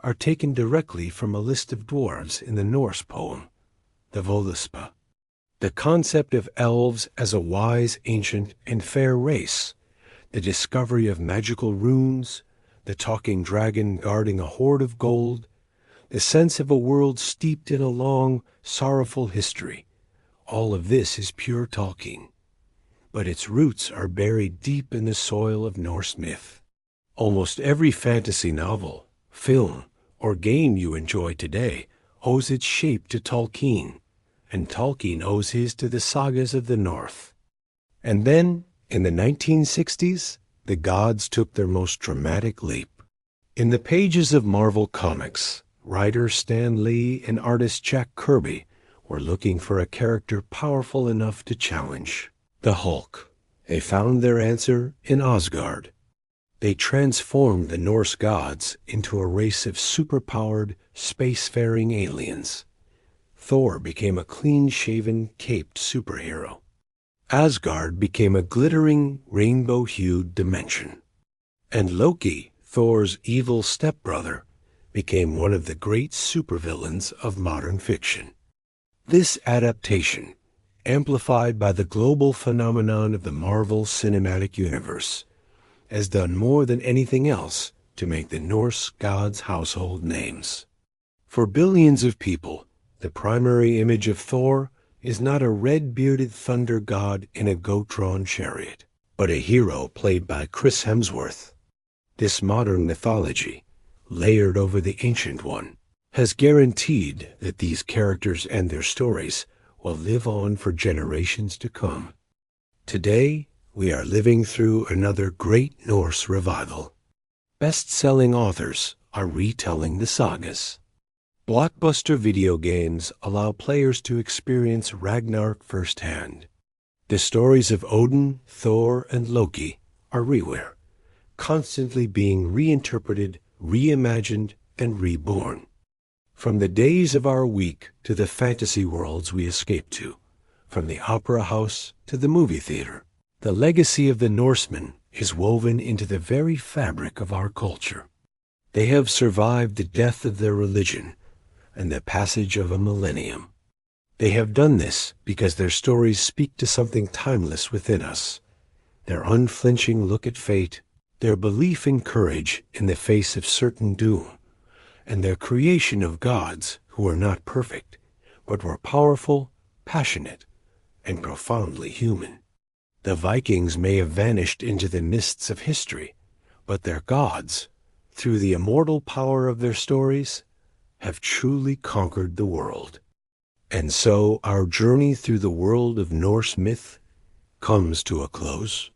are taken directly from a list of dwarves in the Norse poem, the Völuspa. The concept of elves as a wise, ancient, and fair race, the discovery of magical runes, the talking dragon guarding a hoard of gold, the sense of a world steeped in a long, sorrowful history, all of this is pure Tolkien. But its roots are buried deep in the soil of Norse myth. Almost every fantasy novel, film, or game you enjoy today owes its shape to Tolkien, and Tolkien owes his to the sagas of the North. And then, in the 1960s, the gods took their most dramatic leap. In the pages of Marvel Comics, writer Stan Lee and artist Jack Kirby were looking for a character powerful enough to challenge the Hulk. They found their answer in Asgard. They transformed the Norse gods into a race of superpowered, spacefaring aliens. Thor became a clean-shaven, caped superhero. Asgard became a glittering, rainbow-hued dimension. And Loki, Thor's evil stepbrother, became one of the great supervillains of modern fiction. This adaptation, amplified by the global phenomenon of the Marvel Cinematic Universe, has done more than anything else to make the Norse gods household names. For billions of people, the primary image of Thor is not a red-bearded thunder god in a goat-drawn chariot, but a hero played by Chris Hemsworth. This modern mythology, layered over the ancient one, has guaranteed that these characters and their stories will live on for generations to come. Today, we are living through another great Norse revival. Best-selling authors are retelling the sagas. Blockbuster video games allow players to experience Ragnarök firsthand. The stories of Odin, Thor, and Loki are reware, constantly being reinterpreted, reimagined, and reborn. From the days of our week to the fantasy worlds we escape to, from the opera house to the movie theater, the legacy of the Norsemen is woven into the very fabric of our culture. They have survived the death of their religion and the passage of a millennium. They have done this because their stories speak to something timeless within us. their unflinching look at fate, their belief in courage in the face of certain doom, and their creation of gods who were not perfect, but were powerful, passionate, and profoundly human. The Vikings may have vanished into the mists of history, but their gods, through the immortal power of their stories, have truly conquered the world. And so our journey through the world of Norse myth comes to a close.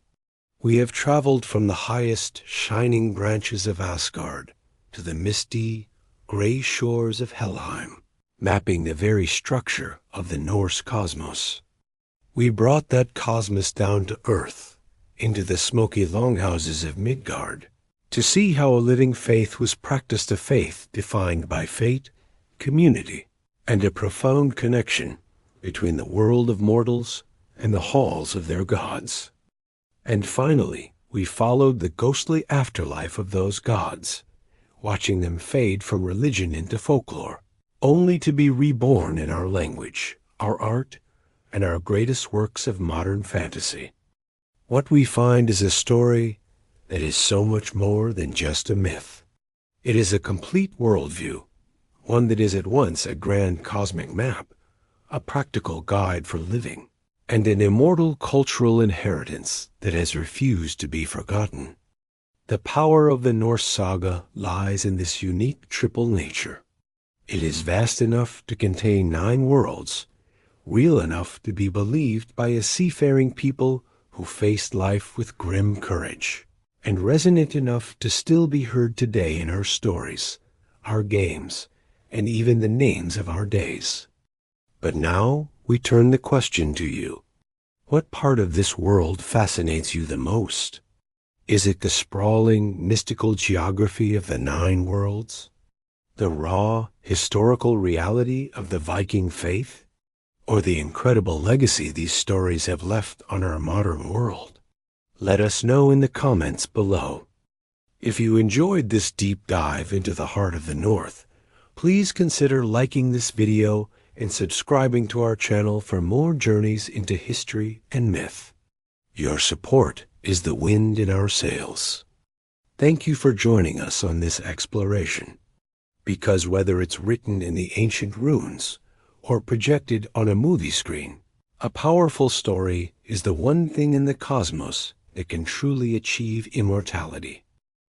We have traveled from the highest shining branches of Asgard to the misty, gray shores of Helheim, mapping the very structure of the Norse cosmos. We brought that cosmos down to earth, into the smoky longhouses of Midgard, to see how a living faith was practiced, a faith defined by fate, community, and a profound connection between the world of mortals and the halls of their gods. And finally, we followed the ghostly afterlife of those gods, watching them fade from religion into folklore, only to be reborn in our language, our art, and our greatest works of modern fantasy. What we find is a story that is so much more than just a myth. It is a complete worldview, one that is at once a grand cosmic map, a practical guide for living, and an immortal cultural inheritance that has refused to be forgotten. The power of the Norse saga lies in this unique triple nature. It is vast enough to contain 9 worlds, real enough to be believed by a seafaring people who faced life with grim courage, and resonant enough to still be heard today in our stories, our games, and even the names of our days. But now we turn the question to you. What part of this world fascinates you the most? Is it the sprawling, mystical geography of the 9 worlds? The raw, historical reality of the Viking faith? Or the incredible legacy these stories have left on our modern world? Let us know in the comments below. If you enjoyed this deep dive into the heart of the North, please consider liking this video and subscribing to our channel for more journeys into history and myth. Your support is the wind in our sails. Thank you for joining us on this exploration, because whether it's written in the ancient runes or projected on a movie screen, a powerful story is the one thing in the cosmos that can truly achieve immortality.